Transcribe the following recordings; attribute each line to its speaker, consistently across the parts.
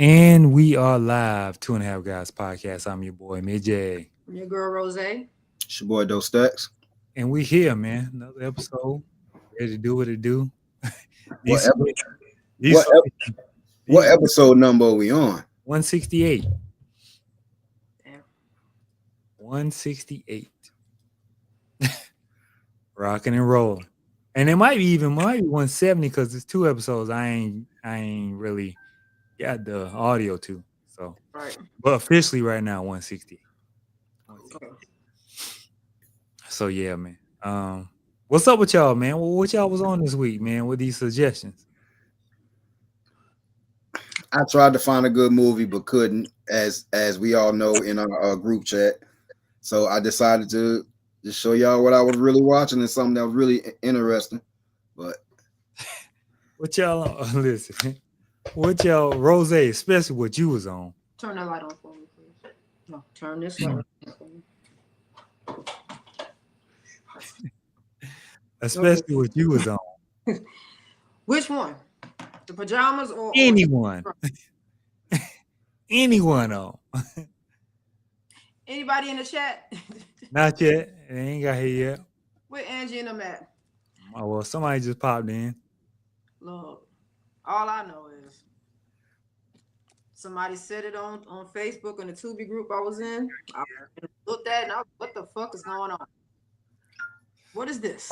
Speaker 1: And we are live, Two and a Half Guys podcast. I'm your boy, Midjay.
Speaker 2: Your girl Rose.
Speaker 3: It's your boy Dos Stacks.
Speaker 1: And we here, man. Another episode. Ready to do what it do.
Speaker 3: What
Speaker 1: These,
Speaker 3: ep-
Speaker 1: these,
Speaker 3: what ep- what
Speaker 1: these
Speaker 3: episode number are we on?
Speaker 1: 168.
Speaker 2: Damn.
Speaker 1: 168. Rocking and rolling. And it might be 170 because it's two episodes I ain't really got the audio to. So
Speaker 2: Right.
Speaker 1: but officially right now 160.
Speaker 2: Okay.
Speaker 1: So yeah, man. What's up with y'all, man? What y'all was on this week, man, with these suggestions?
Speaker 3: I tried to find a good movie but couldn't, as we all know in our group chat. So I decided to just show y'all what I was really watching and something that was really interesting. But
Speaker 1: What y'all listen? What y'all, Rose, especially what you was on,
Speaker 2: Turn that light on for me, please. No, turn this light on for me.
Speaker 1: especially what you was on.
Speaker 2: Which one? The pajamas or
Speaker 1: Anyone, anyone on?
Speaker 2: anybody in the chat?
Speaker 1: Not yet. They ain't got here yet.
Speaker 2: Where Angie and them at?
Speaker 1: Oh, well, somebody just popped in.
Speaker 2: Look, all I know is somebody said it on Facebook in the Tubi group I was in. I looked at it and I was, what the fuck is going on? What is this?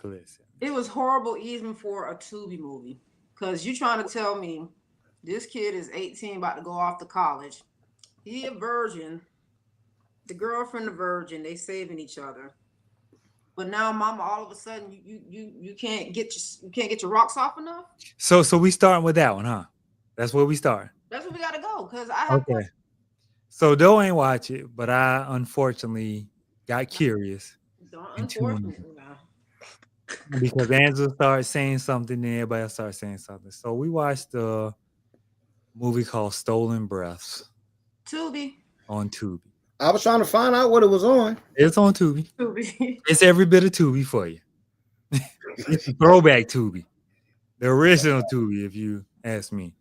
Speaker 1: Listen,
Speaker 2: It was horrible even for a Tubi movie. Because you trying to tell me this kid is 18, about to go off to college. He a virgin. The girlfriend a virgin. They saving each other. But now, mama, all of a sudden, you can't get your rocks off enough.
Speaker 1: so we starting with that one, huh? That's where we start.
Speaker 2: That's where we gotta go. Because I have
Speaker 1: Okay. So Doe ain't watch it, but I unfortunately got curious
Speaker 2: unfortunately now.
Speaker 1: because Angela started saying something, and everybody else started saying something. So we watched a movie called Stolen Breaths
Speaker 2: Tubi.
Speaker 1: on Tubi.
Speaker 3: I was trying to find out what it was on.
Speaker 1: It's on Tubi.
Speaker 2: Tubi.
Speaker 1: It's every bit of Tubi for you. It's a throwback Tubi, the original Tubi, if you ask me.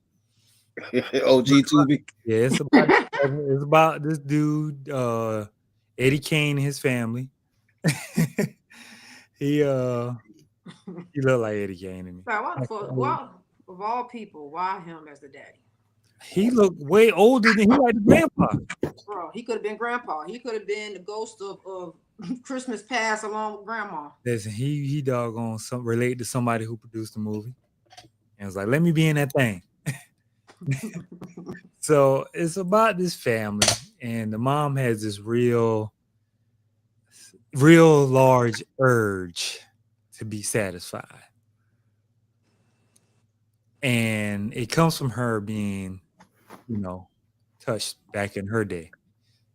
Speaker 3: OG Tubi.
Speaker 1: Yeah, it's about this dude, Eddie Kane and his family. he looked like Eddie Kane to me.
Speaker 2: Like, why the fuck? Why, of all people, why him as the daddy?
Speaker 1: He looked way older than he like the grandpa.
Speaker 2: Bro, he could have been grandpa. He could have been the ghost of Christmas past along with grandma.
Speaker 1: Listen, he doggone related to somebody who produced the movie, and was like, "Let me be in that thing." So it's about this family, and the mom has this real large urge to be satisfied, and it comes from her being, touched back in her day.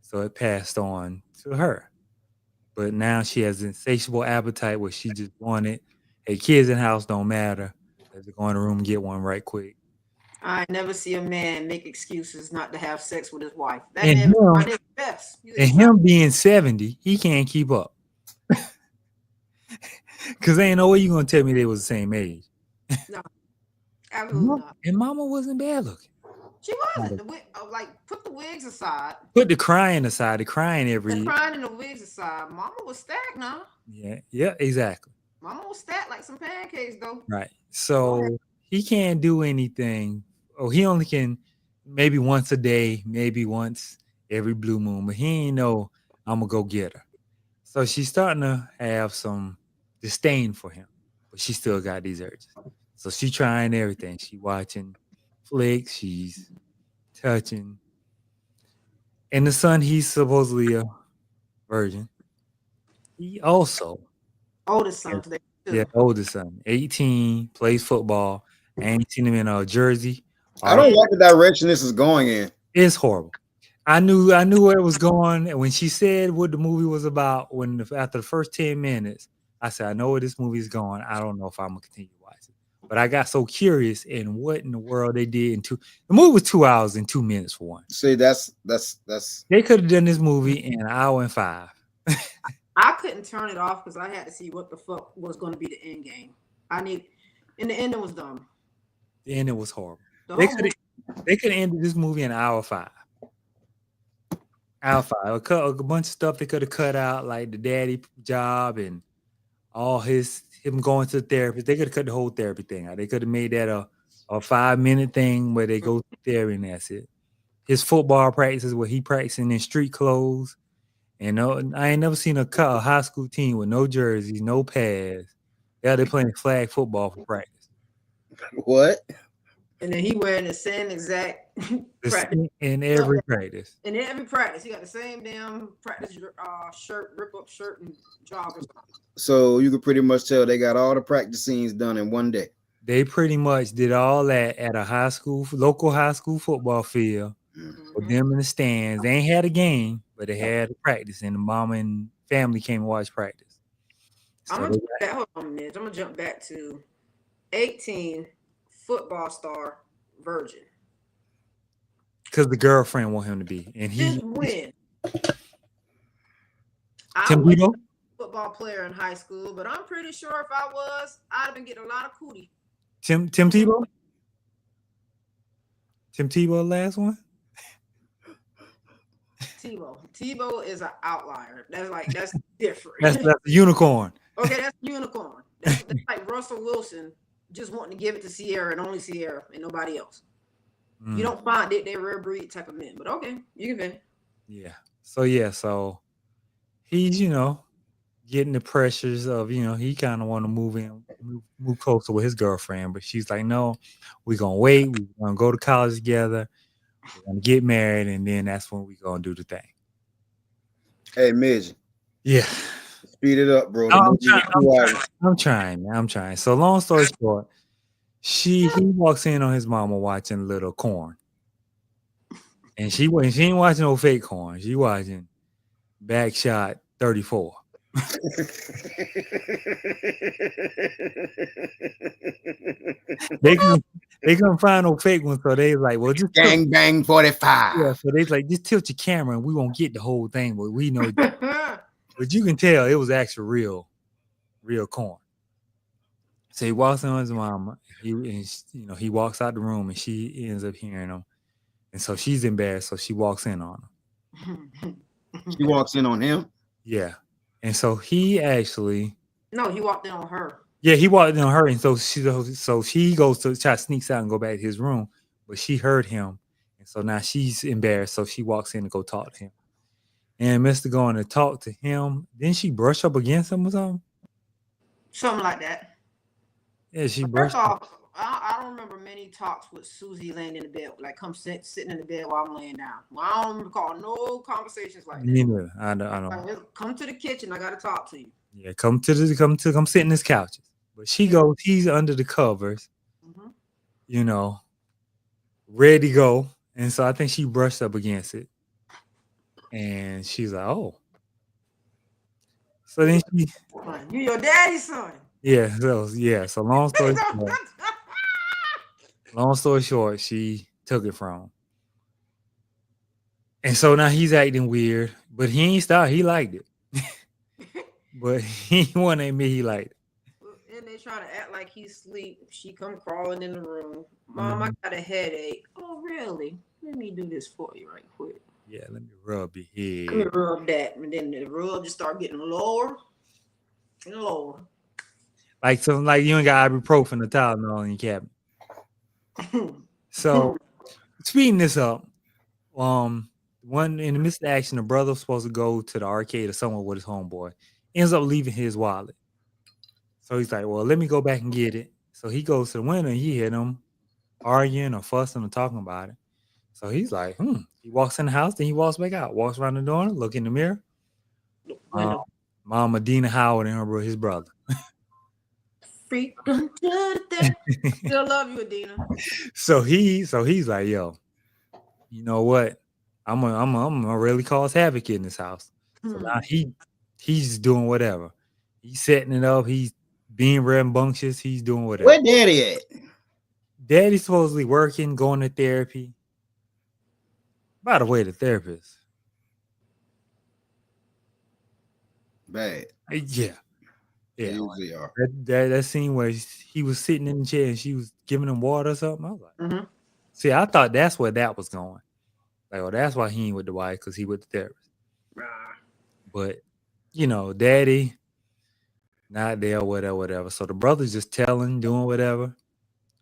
Speaker 1: So it passed on to her. But now she has insatiable appetite where she just wanted, hey, kids in the house don't matter. Let's go in the room and get one right quick.
Speaker 2: I never see a man make excuses not to have sex with his wife. That
Speaker 1: And
Speaker 2: man
Speaker 1: him-
Speaker 2: tried his best.
Speaker 1: And him being 70, he can't keep up. Because ain't no way you going to tell me they was the same age.
Speaker 2: Absolutely not.
Speaker 1: And mama wasn't bad looking.
Speaker 2: She wasn't. Like, put the wigs aside.
Speaker 1: Put the crying aside. The crying
Speaker 2: The
Speaker 1: every...
Speaker 2: crying and the wigs aside. Mama was stacked now.
Speaker 1: Yeah, exactly.
Speaker 2: Mama was stacked like some pancakes, though.
Speaker 1: Right. So he can't do anything. Oh, he only can maybe once a day, maybe once every blue moon, but he ain't know I'm going to go get her. So she's starting to have some disdain for him, but she still got these urges. So she trying everything. She watching flicks. She's touching. And the son, he's supposedly a virgin. He also...
Speaker 2: Oldest son today, too.
Speaker 1: Yeah, oldest son, 18, plays football. I ain't seen him in a jersey.
Speaker 3: I don't like the direction this is going in.
Speaker 1: It's horrible. I knew where it was going. And when she said what the movie was about, after the first 10 minutes, I said, I know where this movie is going. I don't know if I'm gonna continue watching. But I got so curious in what in the world they did the movie was 2 hours and 2 minutes for one.
Speaker 3: See, that's
Speaker 1: They could have done this movie in an hour and 5.
Speaker 2: I couldn't turn it off because I had to see what the fuck was going to be the end game. In the end, it was dumb.
Speaker 1: The ending was horrible.
Speaker 2: The
Speaker 1: They
Speaker 2: whole
Speaker 1: could
Speaker 2: movie.
Speaker 1: they could have ended this movie in hour 5. Hour 5. A bunch of stuff they could have cut out, like the daddy job and all him going to the therapist. They could have cut the whole therapy thing out. They could have made that a 5-minute thing where they go to therapy and that's it. His football practices where he practicing in street clothes. And I ain't never seen a high school team with no jerseys, no pads. Yeah, they're playing flag football for practice.
Speaker 3: What?
Speaker 2: And then he wearing the same exact practice.
Speaker 1: In every practice.
Speaker 2: In every practice, he got the same damn practice shirt, rip up shirt and joggers.
Speaker 3: So you could pretty much tell they got all the practice scenes done in one day.
Speaker 1: They pretty much did all that at a local high school football field with them in the stands. They ain't had a game, but they had a practice, and the mom and family came and watched practice. So
Speaker 2: I'm gonna jump back to 18 football star virgin.
Speaker 1: Because the girlfriend want him to be, and he
Speaker 2: Just win.
Speaker 1: Tim
Speaker 2: I was
Speaker 1: Tebow?
Speaker 2: a football player in high school, but I'm pretty sure if I was, I'd have been getting a lot of cootie.
Speaker 1: Tim Tebow? Tim Tebow, last one?
Speaker 2: Tebow is an outlier. That's different.
Speaker 1: That's a unicorn.
Speaker 2: Okay, that's unicorn. That's like Russell Wilson just wanting to give it to Sierra and only Sierra and nobody else. You don't find it, they're rare breed type of men, but okay, you can vent.
Speaker 1: Yeah. So he's, getting the pressures of, he kind of want to move closer with his girlfriend, but she's like, no, we're going to wait. We're going to go to college together. We're going to get married, and then that's when we're going to do the thing.
Speaker 3: Hey, Midge.
Speaker 1: Yeah.
Speaker 3: Speed it up, bro.
Speaker 1: I'm trying. So long story short, he walks in on his mama watching Little Corn. And she ain't watching no fake corn. She watching Backshot 34. They couldn't find no fake ones, so they like, well, just
Speaker 3: Gang Bang 45.
Speaker 1: Yeah, so they like, just tilt your camera and we won't get the whole thing, but we know. But you can tell it was actually real corn. So he walks in on his mama. He walks out the room and she ends up hearing him, and so she's embarrassed. So she walks in on him.
Speaker 3: She walks in on him.
Speaker 1: Yeah, and so he actually.
Speaker 2: No, he walked in on her.
Speaker 1: Yeah, he walked in on her, and so she goes to try to sneaks out and go back to his room, but she heard him, and so now she's embarrassed. So she walks in to go talk to him, and Mr. going to talk to him. Didn't she brush up against him or something?
Speaker 2: Something like that.
Speaker 1: Yeah, she brushed.
Speaker 2: First off, I don't remember many talks with Susie laying in the bed, like sitting in the bed while I'm laying down. Well, I don't recall no conversations like that.
Speaker 1: Me neither. I don't.
Speaker 2: Like, come to the kitchen. I got to talk to you.
Speaker 1: Yeah, come sit in this couch. But she goes, he's under the covers, ready to go. And so I think she brushed up against it. And she's like, oh. So then
Speaker 2: you your daddy's son.
Speaker 1: Yeah, so long story short, she took it from him. And so now he's acting weird, but he ain't stopped. He liked it. But he won't admit he liked it.
Speaker 2: And they try to act like he's asleep. She come crawling in the room. Mom, I got a headache. Oh, really? Let me do this for you right quick.
Speaker 1: Yeah, let me rub your head.
Speaker 2: Let me rub that. And then the rub just start getting lower and lower.
Speaker 1: Like something like you ain't got ibuprofen or Tylenol in your cabinet. So speeding this up, one in the midst of action, the brother was supposed to go to the arcade or somewhere with his homeboy. Ends up leaving his wallet. So he's like, well, let me go back and get it. So he goes to the window and he hear them arguing or fussing or talking about it. So he's like, He walks in the house, then he walks back out, walks around the door, look in the mirror. Mama Dina Howard and his brother.
Speaker 2: Freedom. Still love you, Adina.
Speaker 1: So he's like, yo, you know what? I'm gonna really cause havoc in this house. So now he's doing whatever. He's setting it up. He's being rambunctious. He's doing whatever.
Speaker 3: Where daddy at?
Speaker 1: Daddy's supposedly working, going to therapy. By the way, the therapist.
Speaker 3: Bad.
Speaker 1: Yeah.
Speaker 3: Are.
Speaker 1: That scene where he was sitting in the chair and she was giving him water or something. I was like, See, I thought that's where that was going. Like, oh, that's why he ain't with the wife, because he with the therapist.
Speaker 2: Nah.
Speaker 1: But, daddy, not there, whatever. So the brother's just telling, doing whatever.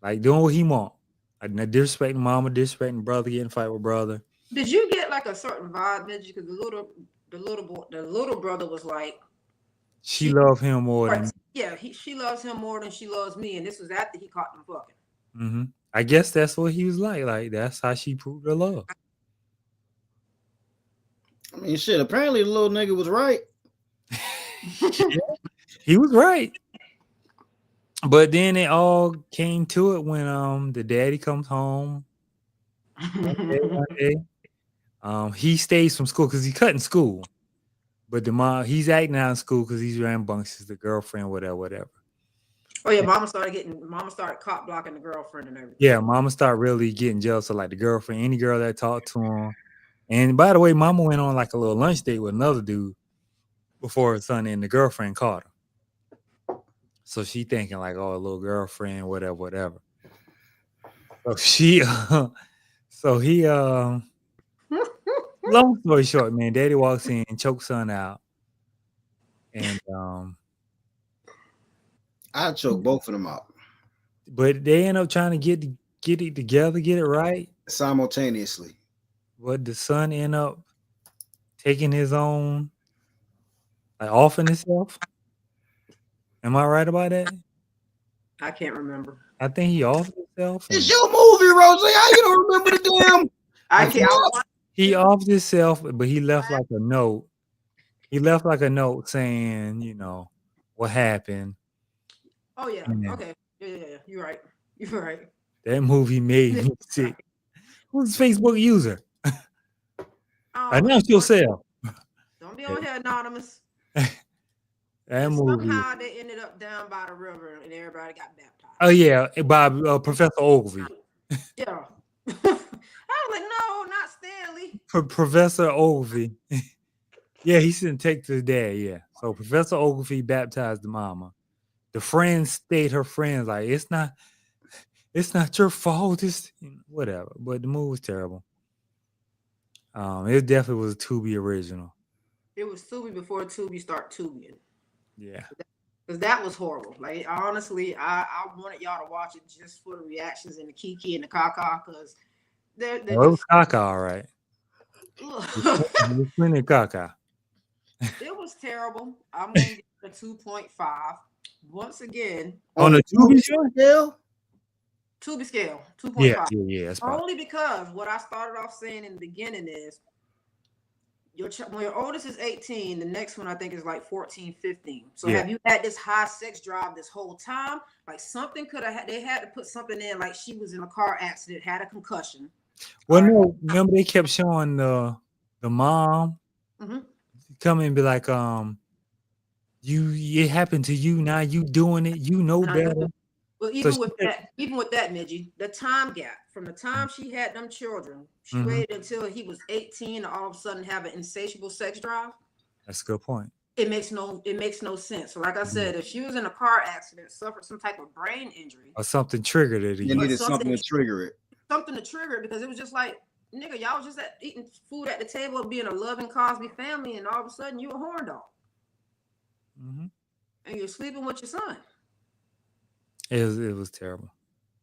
Speaker 1: Like, doing what he want. Like, not disrespecting mama, disrespecting brother, getting fight with brother.
Speaker 2: Did you get like a certain vibe, Midget? Because the little brother was like,
Speaker 1: She loved him more than...
Speaker 2: Yeah, she loves him more than she loves me. And this was after he caught them fucking.
Speaker 1: Mm-hmm. I guess that's what he was like. Like, that's how she proved her love.
Speaker 3: I mean, shit. Apparently, the little nigga was right.
Speaker 1: He was right. But then it all came to it when the daddy comes home one day. He stays from school because he's cutting school. But the mom, he's acting out in school because he's rambunctious, the girlfriend, whatever.
Speaker 2: Oh yeah, mama started cop blocking the girlfriend and everything.
Speaker 1: Yeah, mama started really getting jealous of like the girlfriend, any girl that talked to him. And by the way, mama went on like a little lunch date with another dude before her son, and the girlfriend caught her. So she thinking like, oh, a little girlfriend, whatever. So he long story short, man, daddy walks in, chokes son out. And
Speaker 3: I choked both of them out.
Speaker 1: But they end up trying to get it together, get it right
Speaker 3: simultaneously.
Speaker 1: But the son end up taking his own, like offing himself. Am I right about that?
Speaker 2: I can't remember.
Speaker 1: I think he offed himself.
Speaker 3: It's your movie, Rosie. How you don't remember the damn?
Speaker 2: I can't.
Speaker 1: He offed himself, but he left like a note. He left like a note saying, what happened.
Speaker 2: Oh yeah. Okay. Yeah. You're right.
Speaker 1: That movie made me sick. Who's Facebook user? Announce yourself.
Speaker 2: Don't be on here anonymous.
Speaker 1: That movie.
Speaker 2: Somehow they ended up down by the river and everybody got baptized.
Speaker 1: Oh yeah, by Professor Ogilvy.
Speaker 2: Yeah. I was like, no, not Stanley.
Speaker 1: Professor Ogilvy. Yeah, he shouldn't take to his dad. Yeah. So Professor Ogilvy baptized the mama. The friends stayed her friends. Like, it's not your fault. It's whatever. But the movie was terrible. It definitely was a Tubi original.
Speaker 2: It was Tubi before Tubi started Tubiing.
Speaker 1: Yeah.
Speaker 2: Because that was horrible. Like, honestly, I wanted y'all to watch it just for the reactions and the Kiki and the Kaka, because they're
Speaker 1: it was Kaka, all right. Plenty of Kaka.
Speaker 2: It was terrible. I'm going to give it a 2.5. Once again.
Speaker 1: On the Tubi scale?
Speaker 2: Tubi scale, 2.5.
Speaker 1: Yeah.
Speaker 2: Only because what I started off saying in the beginning is, when your oldest is 18, the next one I think is like 14, 15. So have you had this high sex drive this whole time? Like, something could have, they had to put something in, like she was in a car accident, had a concussion.
Speaker 1: Well, no, remember they kept showing the mom come and be like, it happened to you, now you doing it, better.
Speaker 2: Well, even with that, Midgie, the time gap from the time she had them children, she waited until he was 18 to all of a sudden have an insatiable sex drive.
Speaker 1: That's a good point.
Speaker 2: It makes no sense. So like I said, if she was in a car accident, suffered some type of brain injury,
Speaker 1: or something triggered it,
Speaker 3: you needed something to trigger it.
Speaker 2: Something to trigger it, because it was just like, nigga, y'all was just eating food at the table, being a loving Cosby family, and all of a sudden you a horn dog. And you're sleeping with your son.
Speaker 1: It was terrible.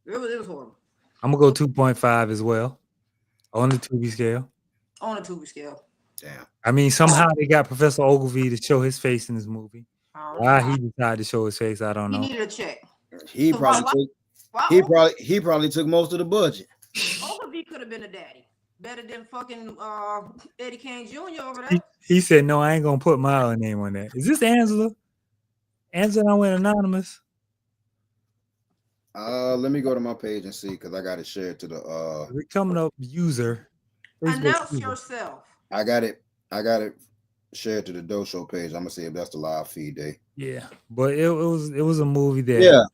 Speaker 2: It was horrible.
Speaker 1: I'm gonna go 2.5 as well on the Tubi scale.
Speaker 2: On the Tubi scale.
Speaker 3: Damn.
Speaker 1: I mean, somehow they got Professor Ogilvy to show his face in this movie. Why he decided to show his face, I don't know.
Speaker 2: He needed a check.
Speaker 3: He probably took most of the budget.
Speaker 2: Ogilvy could have been a daddy. Better than fucking Eddie Kane Jr. over there.
Speaker 1: He said, no, I ain't gonna put my name on that. Is this Angela? Angela went anonymous.
Speaker 3: Let me go to my page and see, because I got it shared to the
Speaker 1: we're coming up user.
Speaker 2: Announce yourself.
Speaker 3: I got it shared to the Doe Show page. I'm gonna see if that's the live feed day.
Speaker 1: Yeah, but it was a movie that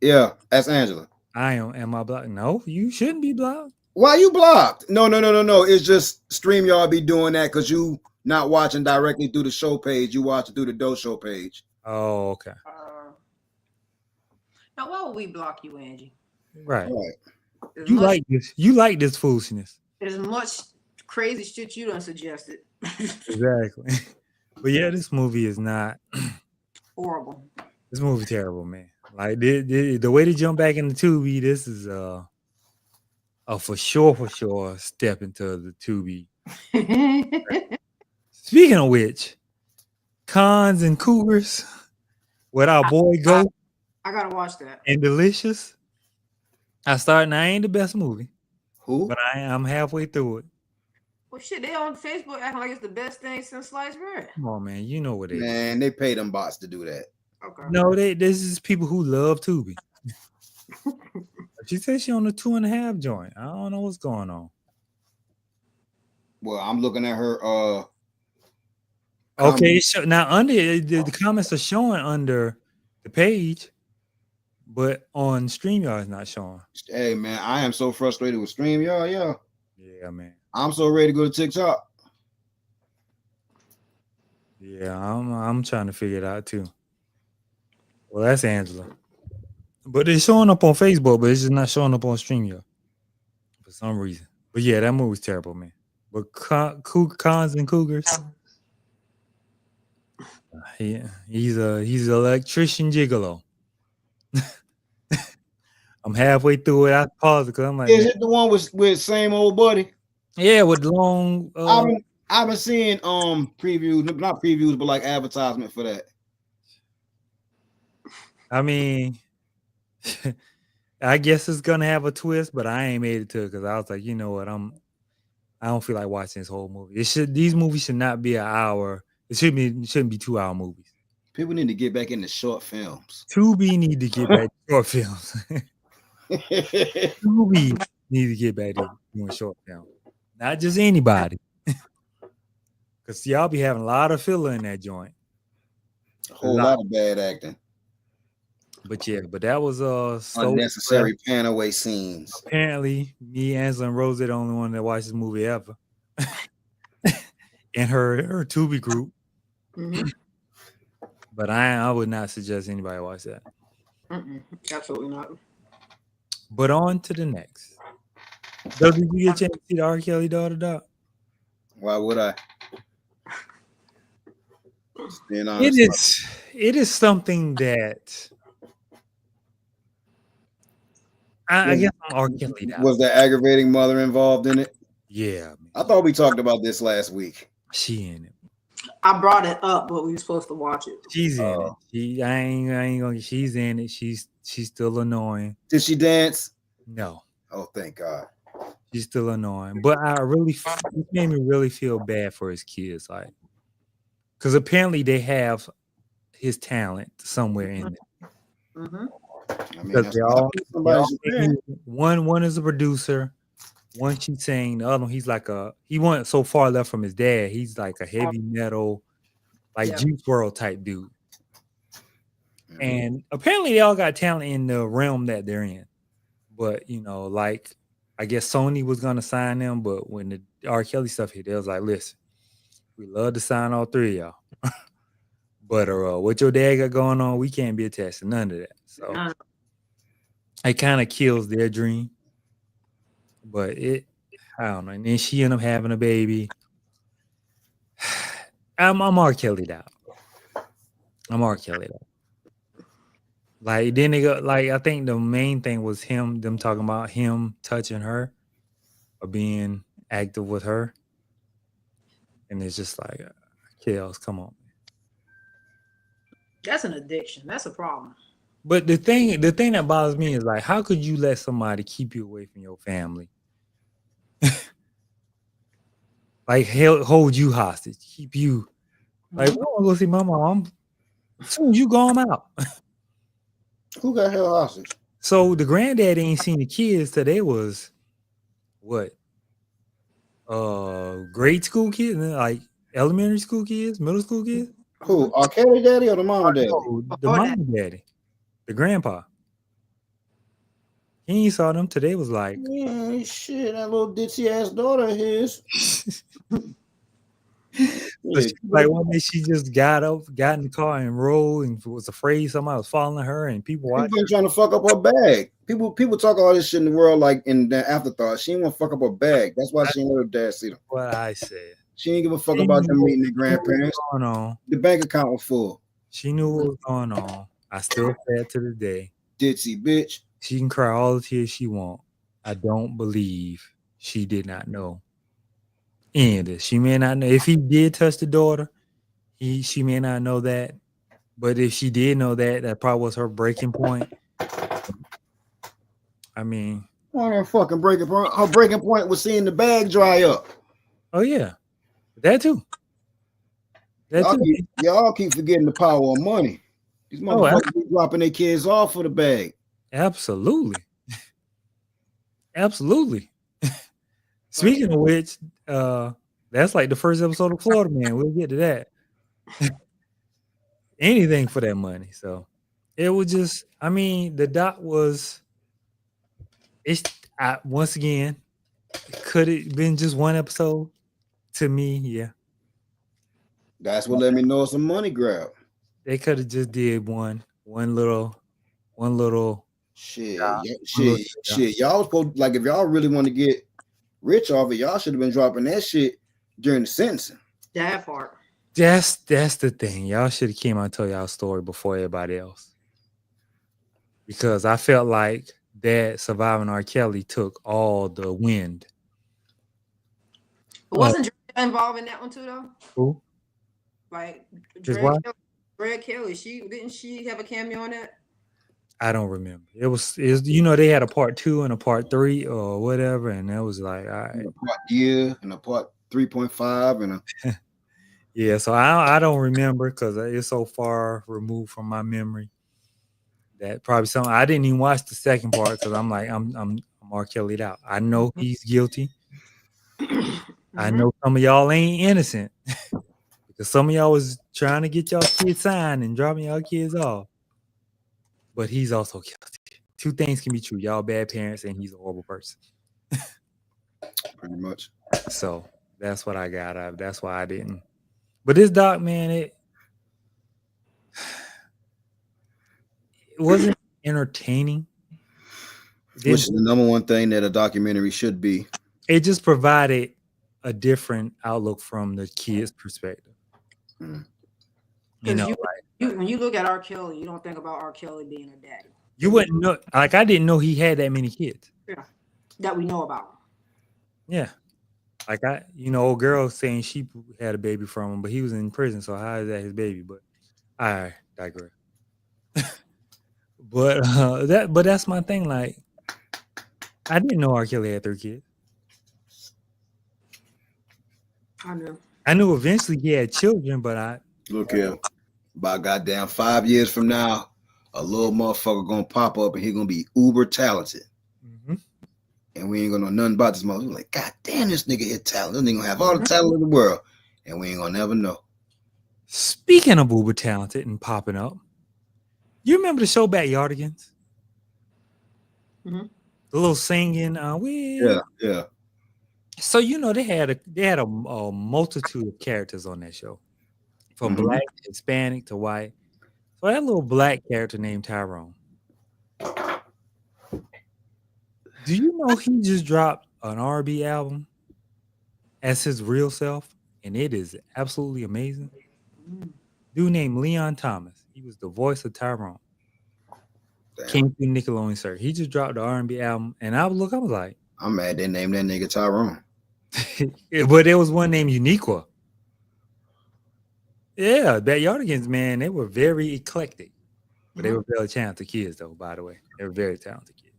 Speaker 3: yeah, that's Angela.
Speaker 1: Am I blocked? No, you shouldn't be blocked.
Speaker 3: Why you blocked? No. It's just StreamYard be doing that because you not watching directly through the show page. You watching through the Doe Show page.
Speaker 1: Oh, okay.
Speaker 2: Now, why would we block you, Angie?
Speaker 1: Right.
Speaker 2: As
Speaker 1: You
Speaker 2: much
Speaker 1: like this. You like this foolishness.
Speaker 2: as much crazy shit you done suggested.
Speaker 1: Exactly. But yeah, this movie is not.
Speaker 2: Horrible.
Speaker 1: This movie terrible, man. Like the way to jump back into Tubi, this is a for sure step into the Tubi. Speaking of which, Cons and Cougars, with our boy Go
Speaker 2: I gotta watch that.
Speaker 1: and Delicious. I ain't the best movie,
Speaker 3: Who?
Speaker 1: but I'm halfway through it.
Speaker 2: Well, shit, they on Facebook acting like it's the best thing since sliced bread.
Speaker 1: Come on, man. You know what it is.
Speaker 3: Man, they pay them bots to do that.
Speaker 2: Okay.
Speaker 1: No, this is people who love Tubi. She said she on the 2.5 joint. I don't know what's going on.
Speaker 3: Well, I'm looking at her.
Speaker 1: Okay, so now under the comments are showing under the page, but on StreamYard it's not showing.
Speaker 3: Hey man, I am so frustrated with StreamYard.
Speaker 1: Yeah, man.
Speaker 3: I'm so ready to go to TikTok.
Speaker 1: Yeah, I'm trying to figure it out too. Well, that's Angela. But it's showing up on Facebook, but it's just not showing up on StreamYard for some reason. But yeah, that movie's terrible, man. But Cons and Cougars, he's an electrician gigolo. I'm halfway through it. I paused because I'm like,
Speaker 3: Is it the one with same old buddy?
Speaker 1: yeah, with long.
Speaker 3: I've been seeing previews, not previews, but like advertisement for that.
Speaker 1: I mean, I guess it's gonna have a twist, but I ain't made it to it because I was like, you know what, I don't feel like watching this whole movie. These movies should not be an hour. It shouldn't be 2-hour movies.
Speaker 3: People need to get back into short films.
Speaker 1: Tubi need to get back to short films. Tubi need to get back to doing short films. Not just anybody. Because y'all be having a lot of filler in that joint.
Speaker 3: A whole lot of bad acting.
Speaker 1: But yeah, that was
Speaker 3: unnecessary pan away scenes.
Speaker 1: Apparently, me, Angela, and Rose are the only one that watched this movie ever. In her Tubi group.
Speaker 2: Mm-hmm.
Speaker 1: But I would not suggest anybody watch that.
Speaker 2: Absolutely not.
Speaker 1: But on to the next. Did you get a chance to see the R. Kelly daughter, Doc?
Speaker 3: Why would I?
Speaker 1: It is something that I guess I'm R. Kelly now.
Speaker 3: Was the aggravating mother involved in it?
Speaker 1: Yeah. Man.
Speaker 3: I thought we talked about this last week.
Speaker 1: She in it.
Speaker 2: I brought it up, but we were supposed to watch it.
Speaker 1: She's in it. I ain't gonna. She's in it. She's still annoying.
Speaker 3: Did she dance?
Speaker 1: No.
Speaker 3: Oh, thank God.
Speaker 1: She's still annoying. But it made me really feel bad for his kids, like, because apparently they have his talent somewhere in there.
Speaker 2: Mm-hmm.
Speaker 3: I mean,
Speaker 1: one is a producer. One she's saying, the other one he went so far left from his dad. He's like a heavy metal, like Juice WRLD type dude. Mm-hmm. And apparently they all got talent in the realm that they're in. But like I guess Sony was gonna sign them, but when the R. Kelly stuff hit, they was like, listen, we love to sign all three of y'all. But what your dad got going on, we can't be attached to none of that. So it kind of kills their dream. But I don't know. And then she ended up having a baby. I'm R. Kelly'd out. Like then they go I think the main thing was them talking about him touching her or being active with her. And it's just like, Kels, come on.
Speaker 2: That's an addiction. That's a problem.
Speaker 1: But the thing that bothers me is like, how could you let somebody keep you away from your family? Like hold you hostage, keep you like, I want to go see my mom. As soon as you go, I'm out.
Speaker 3: Who got held hostage?
Speaker 1: So the granddad ain't seen the kids till they was what? Grade school kids, like elementary school kids, middle school kids.
Speaker 3: Who? R. Kelly daddy or the mom daddy?
Speaker 1: No, the mom daddy. The grandpa. He ain't saw them till they was like,
Speaker 3: yeah, shit, that little ditzy ass daughter of his.
Speaker 1: So she, like one day she just got in the car and rolled and was afraid somebody was following her and people
Speaker 3: People
Speaker 1: watching.
Speaker 3: been trying to fuck up her bag. People talk all this shit in the world like in the afterthought. She didn't want to fuck up her bag. That's why she ain't let her dad see them.
Speaker 1: What I said.
Speaker 3: She didn't give a fuck
Speaker 1: She
Speaker 3: about them
Speaker 1: knew
Speaker 3: meeting their
Speaker 1: what was
Speaker 3: grandparents.
Speaker 1: going on.
Speaker 3: The bank account was full.
Speaker 1: She knew what was going on. I still say it to the day.
Speaker 3: Ditzy bitch.
Speaker 1: She can cry all the tears she want. I don't believe she did not know. And she may not know if he did touch the daughter. She may not know that, but if she did know that, that probably was her breaking point. I mean,
Speaker 3: her fucking breaking point. Her breaking point was seeing the bag dry up.
Speaker 1: Oh yeah, that too.
Speaker 3: Y'all keep forgetting the power of money. These motherfuckers be dropping their kids off for the bag.
Speaker 1: Absolutely. Absolutely. Speaking of which, that's like the first episode of Florida Man. We'll get to that. Anything for that money. So it was just, I mean, the doc was, once again, could it been just one episode? To me, yeah.
Speaker 3: That's what let me know it's a money grab.
Speaker 1: They could have just did one little
Speaker 3: shit. Y'all was supposed, like, if y'all really want to get rich off it, y'all should have been dropping that shit during the sentencing.
Speaker 2: That part.
Speaker 1: That's the thing. Y'all should have came out and told y'all story before everybody else. Because I felt like that Surviving R. Kelly took all the wind.
Speaker 2: But wasn't Drea involved in that one too, though?
Speaker 1: Who?
Speaker 2: Like
Speaker 1: Drea
Speaker 2: Kelly, didn't she have a cameo on that?
Speaker 1: I don't remember. It was they had a part 2 and a part 3 or whatever, and that was like, all right.
Speaker 3: And a part and a part 3.5 and a
Speaker 1: yeah. So I don't remember because it's so far removed from my memory that probably something I didn't even watch the second part because I'm like I'm R. Kelly'd out. I know he's guilty. I know some of y'all ain't innocent because some of y'all was trying to get y'all kids signed and dropping y'all kids off. But he's also guilty. Two things can be true. Y'all bad parents and he's a horrible person.
Speaker 3: Pretty much.
Speaker 1: So that's what I got out of. That's why I didn't. But this doc, man, it wasn't entertaining.
Speaker 3: Which is the number one thing that a documentary should be.
Speaker 1: It just provided a different outlook from the kid's perspective.
Speaker 2: You know, when you look at R. Kelly, you don't think about R. Kelly being a daddy.
Speaker 1: You wouldn't know. Like, I didn't know he had that many kids.
Speaker 2: Yeah, that we know about.
Speaker 1: Yeah. Like, old girl saying she had a baby from him, but he was in prison, so how is that his baby? But I digress. But that's my thing. Like, I didn't know R. Kelly had 3 kids. I knew eventually he had children, but
Speaker 3: look here. About goddamn 5 years from now, a little motherfucker gonna pop up and he gonna be uber talented. Mm-hmm. And we ain't gonna know nothing about this motherfucker. Like, God damn, this nigga is talented. This nigga gonna have all the talent in the world. And we ain't gonna never know.
Speaker 1: Speaking of uber talented and popping up, you remember the show Backyardigans?
Speaker 2: Mm-hmm.
Speaker 1: The little singing,
Speaker 3: yeah.
Speaker 1: So they had a multitude of characters on that show, from Black, Hispanic to white. So that little black character named Tyrone. Do you know he just dropped an R&B album as his real self, and it is absolutely amazing? Dude named Leon Thomas. He was the voice of Tyrone. Damn. Came through Nickelodeon, sir. He just dropped the R&B album, and I was like,
Speaker 3: I'm mad they named that nigga Tyrone.
Speaker 1: But there was one named Uniqua. Yeah, Backyardigans, man, they were very eclectic. But they were very talented kids, though, by the way. They were very talented kids.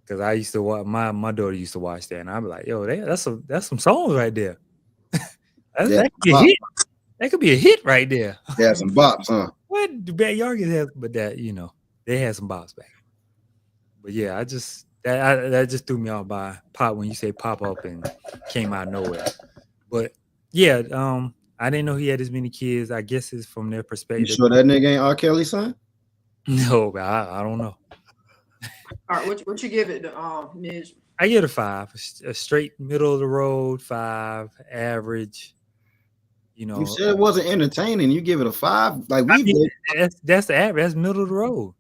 Speaker 1: Because I used to watch, my daughter used to watch that, and I'd be like, yo, that's some songs right there. That could be a hit. That could be a hit right there.
Speaker 3: They had some bops, huh?
Speaker 1: What the Backyardigans have, but that, they had some bops back. But yeah, that just threw me off by pop when you say pop up and came out of nowhere. But yeah, I didn't know he had as many kids. I guess it's from their perspective.
Speaker 3: You sure that nigga ain't R. Kelly's son?
Speaker 1: No, I don't know.
Speaker 2: All right, what you give it, Midge?
Speaker 1: I give it a 5. A straight middle of the road 5, average. You
Speaker 3: You
Speaker 1: know,
Speaker 3: said it wasn't entertaining. You give it a 5. Like
Speaker 1: I
Speaker 3: we
Speaker 1: mean,
Speaker 3: both,
Speaker 1: that's the average. That's middle of the road.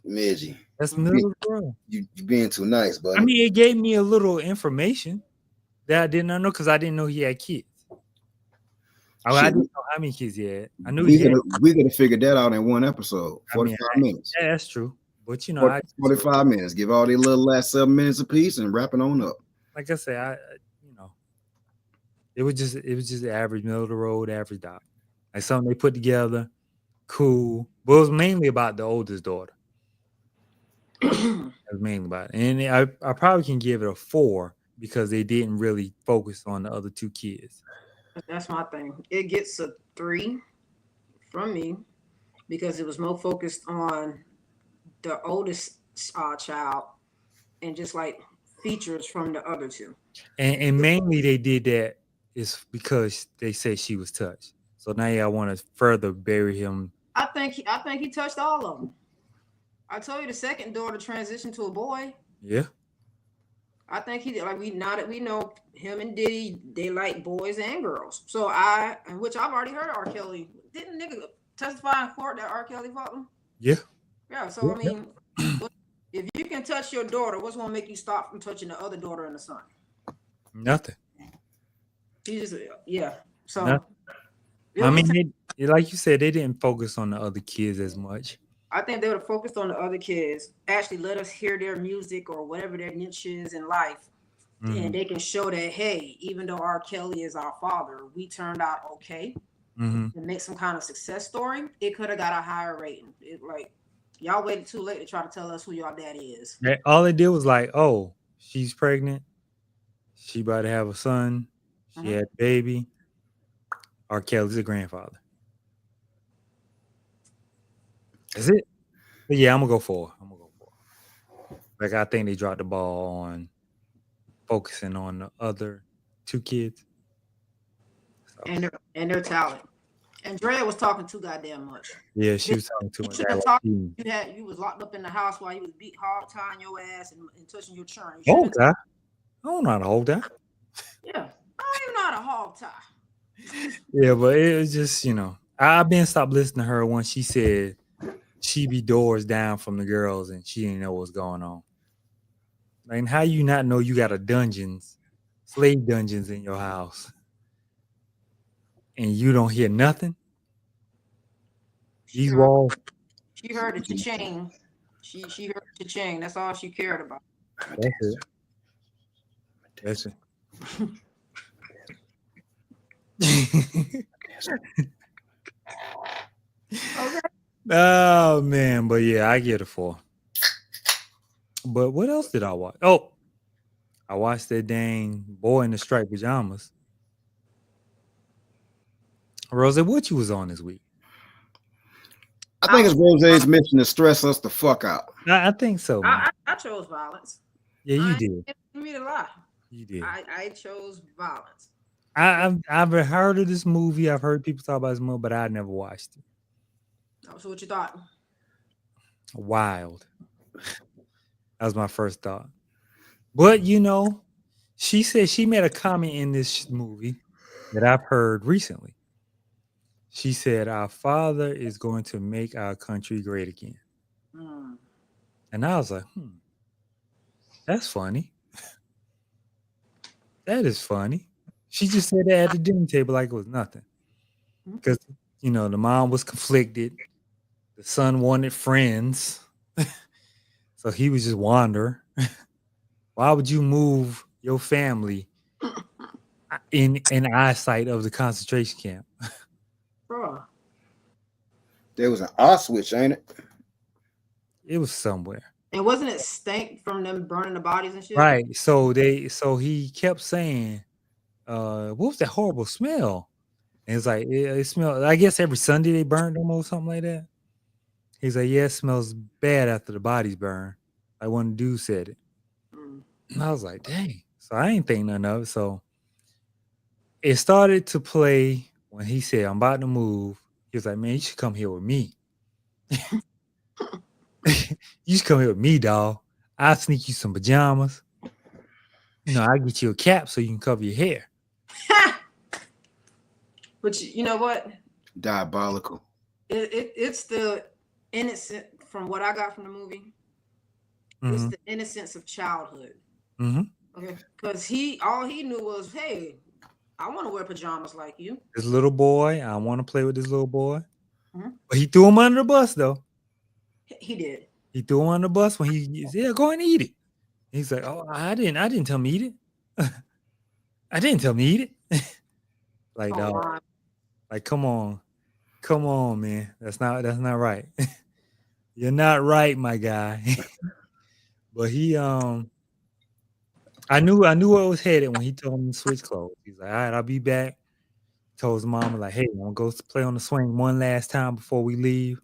Speaker 3: Midgie,
Speaker 1: That's middle of the road.
Speaker 3: you being too nice, buddy.
Speaker 1: I mean, it gave me a little information that I did not know because I didn't know he had kids. I didn't know how many kids he had. I knew he had.
Speaker 3: We could have figured that out in one episode,
Speaker 1: I mean,
Speaker 3: 45 minutes.
Speaker 1: Yeah, that's true. But you know,
Speaker 3: 45 minutes. Give all these little last 7 minutes apiece and wrap it on up.
Speaker 1: like I said, you know, it was just the average middle of the road, average doc. Like something they put together, cool. But it was mainly about the oldest daughter. It was mainly about it. And I probably can give it a 4 because they didn't really focus on the other 2 kids.
Speaker 2: That's my thing. It gets a 3 from me because it was more focused on the oldest child and just like features from the other 2.
Speaker 1: And mainly they did that is because they said she was touched. So now I want to further bury him.
Speaker 2: I think he touched all of them. I told you the second daughter transitioned to a boy.
Speaker 1: Yeah.
Speaker 2: I think he like we know him and Diddy, they like boys and girls. So which I've already heard R. Kelly. Didn't nigga testify in court that R. Kelly fought him?
Speaker 1: Yeah.
Speaker 2: Yeah. So I mean, if you can touch your daughter, what's gonna make you stop from touching the other daughter and the son?
Speaker 1: Nothing.
Speaker 2: He just So
Speaker 1: Nothing. I mean, like you said, they didn't focus on the other kids as much.
Speaker 2: I think they would have focused on the other kids, actually let us hear their music or whatever their niche is in life. And they can show that, hey, even though R. Kelly is our father, we turned out okay. And make some kind of success story. It could have got a higher rating. Like, y'all waited too late to try to tell us who your daddy is.
Speaker 1: All they did was like, oh, she's pregnant. She about to have a son. She had a baby. R. Kelly's a grandfather. That's it. But yeah, I'm gonna go 4. Like I think they dropped the ball on focusing on the other 2 kids. So.
Speaker 2: And their talent. Andrea was talking too goddamn much.
Speaker 1: Yeah, she was talking too much.
Speaker 2: You was locked up in the house while you was beat hard tying your ass and touching your churn.
Speaker 1: Hog tie? I don't know how to hold that.
Speaker 2: Yeah, I am not a hog tie.
Speaker 1: Yeah, but it was just, you know, I've been stopped listening to her when she said she be doors down from the girls and she didn't know what's going on. Like, how you not know you got slave dungeons in your house and you don't hear nothing? These walls.
Speaker 2: She heard the cha-ching. She heard the cha-ching. That's all she cared about.
Speaker 1: That's it.
Speaker 2: Okay.
Speaker 1: Oh man, but yeah, I get it 4. But what else did I watch? Oh, I watched that dang Boy in the Striped Pajamas. Rose, what you was on this week?
Speaker 3: I think it's Rose's mission to stress us the fuck out.
Speaker 1: I think so, man.
Speaker 2: I chose violence.
Speaker 1: Yeah, you did.
Speaker 2: Give me the lie.
Speaker 1: You did.
Speaker 2: I chose violence.
Speaker 1: I've heard of this movie. I've heard people talk about this movie, but I never watched it.
Speaker 2: So what you thought?
Speaker 1: Wild. That was my first thought. But you know, she said she made a comment in this movie that I've heard recently. She said, our father is going to make our country great again. And I was like, that's funny. That is funny. She just said that at the dinner table like it was nothing. Because, you know, the mom was conflicted. The son wanted friends. So he was just wandering. Why would you move your family in eyesight of the concentration camp?
Speaker 2: Bro.
Speaker 3: There was an Auschwitz, ain't it?
Speaker 1: It was somewhere.
Speaker 2: And wasn't it stank from them burning the bodies and shit?
Speaker 1: Right. So he kept saying, what was that horrible smell? And it's like, it smelled, I guess every Sunday they burned them or something like that. He's like, yeah, it smells bad after the bodies burn. Like one dude said it. And I was like, dang. So I ain't think nothing of it. So it started to play when he said, I'm about to move. He was like, man, you should come here with me. You should come here with me, dog. I'll sneak you some pajamas. You know, I'll get you a cap so you can cover your hair.
Speaker 2: But you know what?
Speaker 3: Diabolical.
Speaker 2: It's the innocent from what I got from the movie. It's
Speaker 1: Mhm.
Speaker 2: the innocence of childhood.
Speaker 1: Mhm.
Speaker 2: Okay, because all he knew was, hey, I want to wear pajamas like you.
Speaker 1: This little boy, I want to play with this little boy.
Speaker 2: Mhm.
Speaker 1: But he threw him under the bus though.
Speaker 2: He did.
Speaker 1: He threw him under the bus when he said, "Yeah, go and eat it." He's like, "Oh, I didn't tell him to eat it. I didn't tell him to eat it." Like,
Speaker 2: Oh,
Speaker 1: dog,
Speaker 2: my.
Speaker 1: like, come on, man. That's not right. You're not right, my guy. But he, I knew where it was headed when he told me to switch clothes. He's like, "All right, I'll be back." Told his mama like, "Hey, I'm gonna go play on the swing one last time before we leave."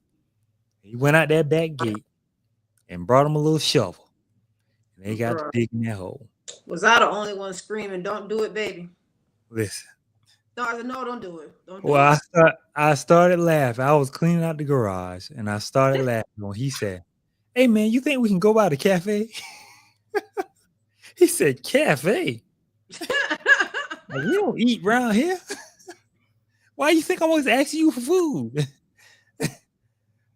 Speaker 1: He went out that back gate and brought him a little shovel, and they got to
Speaker 2: Bruh.
Speaker 1: digging that hole.
Speaker 2: Was I the only one screaming, "Don't do it, baby"?
Speaker 1: Listen.
Speaker 2: No, I said, no, don't do it. Don't do
Speaker 1: Well,
Speaker 2: it.
Speaker 1: I started laughing. I was cleaning out the garage, and I started laughing when he said, "Hey, man, you think we can go by the cafe?" He said, "Cafe? Like, we don't eat around here. Why you think I'm always asking you for food?"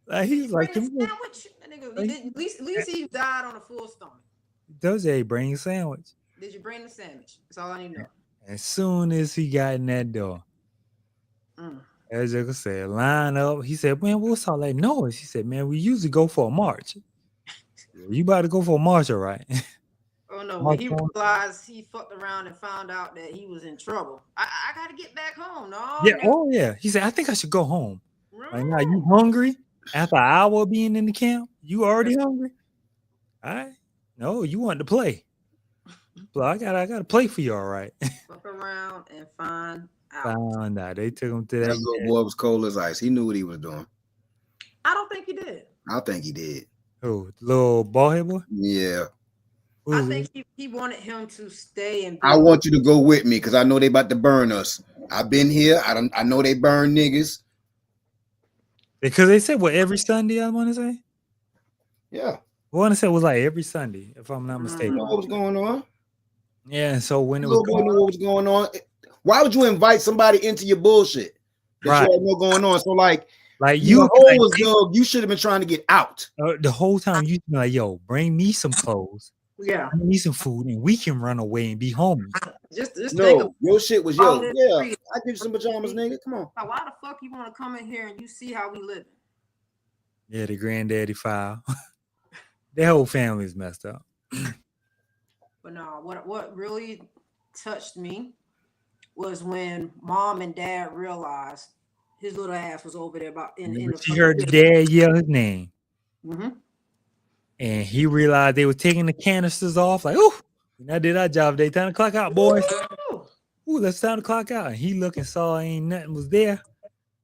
Speaker 1: Like, he was like,
Speaker 2: Bring
Speaker 1: "Can
Speaker 2: a
Speaker 1: we?"
Speaker 2: sandwich? That nigga,
Speaker 1: Like,
Speaker 2: at least he died on a full stomach.
Speaker 1: Doze bring a sandwich.
Speaker 2: Did you bring the sandwich? That's all I need to know.
Speaker 1: As soon as he got in that door, as Jacob said, line up. He said, "Man, what's all that noise?" He said, "Man, we usually go for a march." You about to go for a march, all right?
Speaker 2: Oh no, when
Speaker 1: March
Speaker 2: he
Speaker 1: on.
Speaker 2: realized he fucked around and found out that he was in trouble. I gotta get back home. No,
Speaker 1: Yeah.
Speaker 2: no.
Speaker 1: Oh, yeah. He said, "I think I should go home." Like, now you
Speaker 2: No.
Speaker 1: hungry after an hour of being in the camp? You already hungry? All right. No, you want to play. But I gotta play for you, all right.
Speaker 2: Fuck around and find out.
Speaker 1: Found out. They took him to
Speaker 3: That
Speaker 1: that.
Speaker 3: little boy was cold as ice. He knew what he was doing.
Speaker 2: I don't think he did.
Speaker 3: I think he did.
Speaker 1: Oh, little bald head boy?
Speaker 3: Yeah.
Speaker 2: I think he wanted him to stay and
Speaker 3: I want you to go with me because I know they about to burn us. I've been here. I know they burn niggas.
Speaker 1: Because they said what every Sunday, I want to say.
Speaker 3: Yeah.
Speaker 1: I want to say it was like every Sunday, if I'm not
Speaker 3: You
Speaker 1: mistaken.
Speaker 3: know what was going on?
Speaker 1: Yeah, and so when it was
Speaker 3: Little boy knew what was going on. Why would you invite somebody into your bullshit that
Speaker 1: right,
Speaker 3: you already know going on? So like
Speaker 1: you
Speaker 3: the hole was dug, you should have been trying to get out.
Speaker 1: The whole time you be like, "Yo, bring me some clothes,
Speaker 2: yeah,
Speaker 1: bring me some food, and we can run away and be homies."
Speaker 2: just
Speaker 3: No,
Speaker 2: think
Speaker 3: your shit was
Speaker 2: all
Speaker 3: yo.
Speaker 2: this
Speaker 3: Yeah,
Speaker 2: free-
Speaker 3: I give you some pajamas, nigga. Come on.
Speaker 2: why the fuck you want to come in here and you see how we living?
Speaker 1: Yeah, the granddaddy file. Their whole family is messed up.
Speaker 2: But no, what really touched me was when mom and dad realized his little ass was over there about in the
Speaker 1: She heard the dad yell his name, and he realized they were taking the canisters off. Like, "Oh, I did our job today. Time to clock out, boys. Ooh, let's time to clock out." And he looked and saw ain't nothing was there.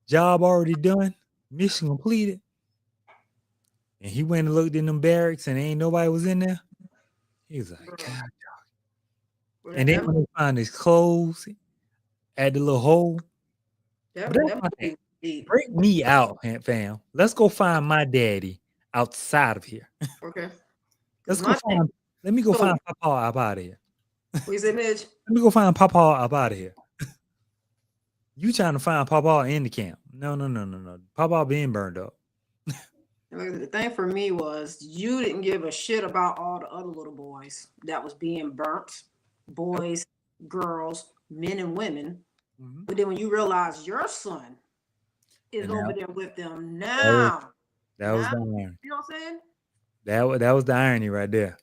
Speaker 1: Job already done. Mission completed. And he went and looked in them barracks, and ain't nobody was in there. He was like, "God, dog." And then when they found his clothes at the little hole, break me out, fam. Let's go find my daddy outside of here.
Speaker 2: Okay.
Speaker 1: Let me go find Papa up out of here.
Speaker 2: What you say, Midge?
Speaker 1: Let me go find Papa up out of here. You trying to find Papa in the camp? No. Papa being burned up.
Speaker 2: The thing for me was you didn't give a shit about all the other little boys that was being burnt, boys, girls, men, and women. Mm-hmm. But then when you realize your son is over there with them now,
Speaker 1: that was the irony.
Speaker 2: You know what I'm saying?
Speaker 1: That was the irony right there.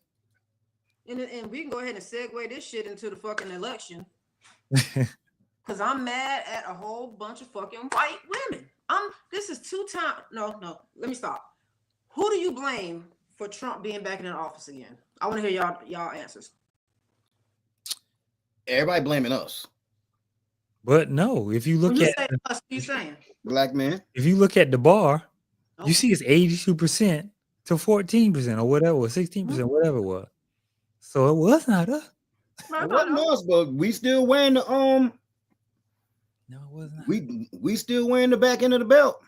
Speaker 2: And we can go ahead and segue this shit into the fucking election. Because I'm mad at a whole bunch of fucking white women. This is 2 times. No, let me stop. Who do you blame for Trump being back in office again? I want to hear y'all answers.
Speaker 3: Everybody blaming us.
Speaker 1: But no, if you look at
Speaker 2: us, what you saying?
Speaker 3: Black man.
Speaker 1: If you look at the bar, you see it's 82% to 14% or whatever, 16%, whatever it was. So it was not us.
Speaker 3: It wasn't us, but we still wearing the
Speaker 1: No, it wasn't.
Speaker 3: We still wearing the back end of the belt.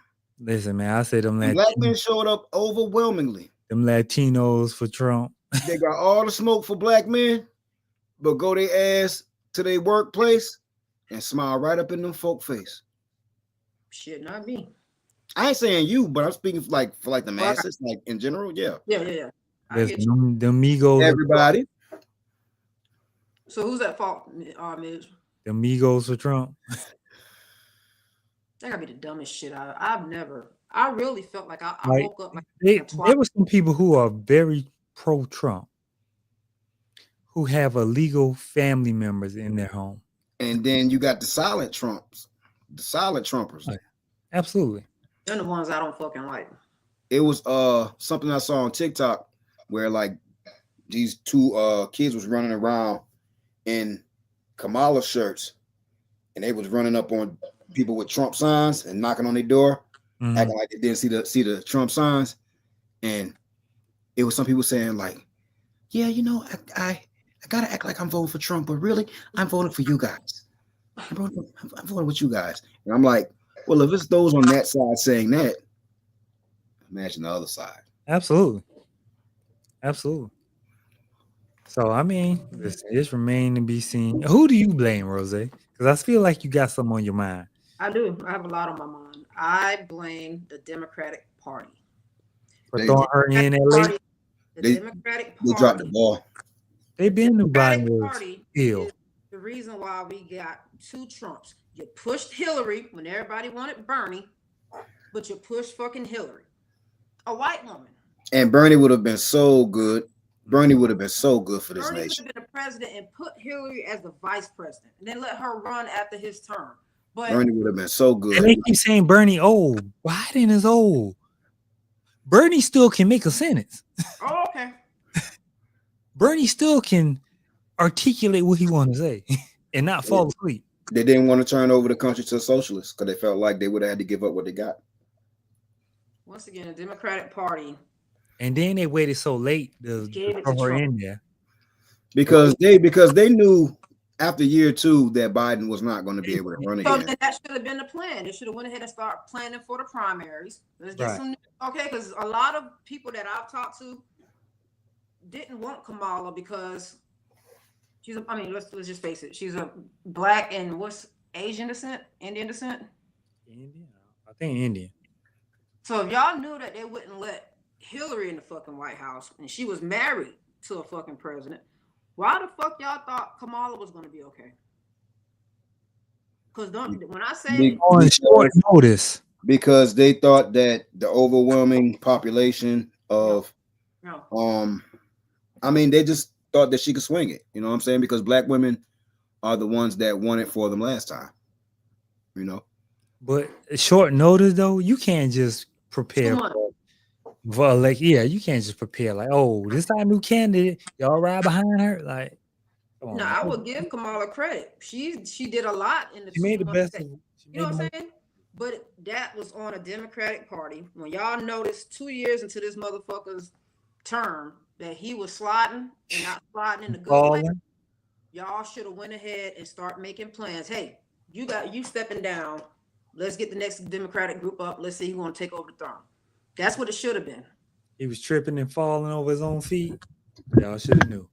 Speaker 1: Listen, man, I said them
Speaker 3: black men showed up overwhelmingly.
Speaker 1: Them Latinos for Trump.
Speaker 3: They got all the smoke for black men, but go their ass to their workplace and smile right up in them folk face.
Speaker 2: Shit, not me.
Speaker 3: I ain't saying you, but I'm speaking for the masses, like in general. Yeah.
Speaker 2: Yeah. I
Speaker 1: There's
Speaker 2: get you.
Speaker 1: the Migos.
Speaker 3: Everybody.
Speaker 2: So who's at fault, Midge?
Speaker 1: The Migos for Trump.
Speaker 2: That gotta be the dumbest shit I really felt like I
Speaker 1: Like,
Speaker 2: woke up like
Speaker 1: there were some people who are very pro-Trump who have illegal family members in their home.
Speaker 3: And then you got the silent Trumpers.
Speaker 1: Right. Absolutely.
Speaker 2: They're the ones I don't fucking like.
Speaker 3: It was something I saw on TikTok where like these two kids was running around in Kamala shirts, and they was running up on people with Trump signs and knocking on their door, acting like they didn't see the Trump signs. And it was some people saying like, yeah, you know, I gotta act like I'm voting for Trump, but really I'm voting for you guys. I'm voting with you guys. And I'm like, well, if it's those on that side saying that, imagine the other side.
Speaker 1: Absolutely. So I mean, it's remain to be seen. Who do you blame, Rose? Because I feel like you got something on your mind.
Speaker 2: I do. I have a lot on my mind. I blame the Democratic Party.
Speaker 1: For throwing her in LA?
Speaker 2: The Democratic Party.
Speaker 3: They dropped the ball.
Speaker 1: They've been new body
Speaker 2: Party
Speaker 1: ill.
Speaker 2: is the reason why we got two Trumps. You pushed Hillary when everybody wanted Bernie, but you pushed fucking Hillary, a white woman.
Speaker 3: And Bernie would have been so good. Bernie would have been so good for this
Speaker 2: Bernie
Speaker 3: nation.
Speaker 2: would have been the president and put Hillary as the vice president, and then let her run after his term. But
Speaker 3: Bernie would have been so good.
Speaker 1: And they keep saying Bernie old. Biden is old. Bernie still can make a sentence.
Speaker 2: Oh, okay.
Speaker 1: Bernie still can articulate what he wants to say and not fall asleep.
Speaker 3: They didn't want to turn over the country to socialists because they felt like they would have had to give up what they got.
Speaker 2: Once again, the Democratic Party.
Speaker 1: And then they waited so late to throw her in there.
Speaker 3: Because they knew after year 2 that Biden was not going to be able to run again.
Speaker 2: So that should have been the plan. They should have went ahead and started planning for the primaries. Let's get some. Okay, because a lot of people that I've talked to didn't want Kamala because she's. Let's just face it. She's a black and Asian descent, Indian descent.
Speaker 1: Indian, I think Indian.
Speaker 2: So if y'all knew that they wouldn't let Hillary in the fucking White House and she was married to a fucking president, why the fuck y'all thought Kamala was going to be okay? Because when I say
Speaker 1: on short notice,
Speaker 3: because they thought that the overwhelming population of they just thought that she could swing it. You know what I'm saying? Because black women are the ones that won it for them last time. You know.
Speaker 1: But short notice though, you can't just prepare for like you can't just prepare like, oh, this is our new candidate. Y'all ride behind her. Like,
Speaker 2: no, I would give Kamala credit. She did a lot in the.
Speaker 1: She made the best.
Speaker 2: You know what I'm saying? But that was on a Democratic Party. When y'all noticed 2 years into this motherfucker's term that he was sliding and not sliding in the good way, y'all should have went ahead and start making plans. Hey, you stepping down. Let's get the next Democratic group up. Let's see who's going to take over the throne. That's what it should have been.
Speaker 1: He was tripping and falling over his own feet. Y'all should have knew.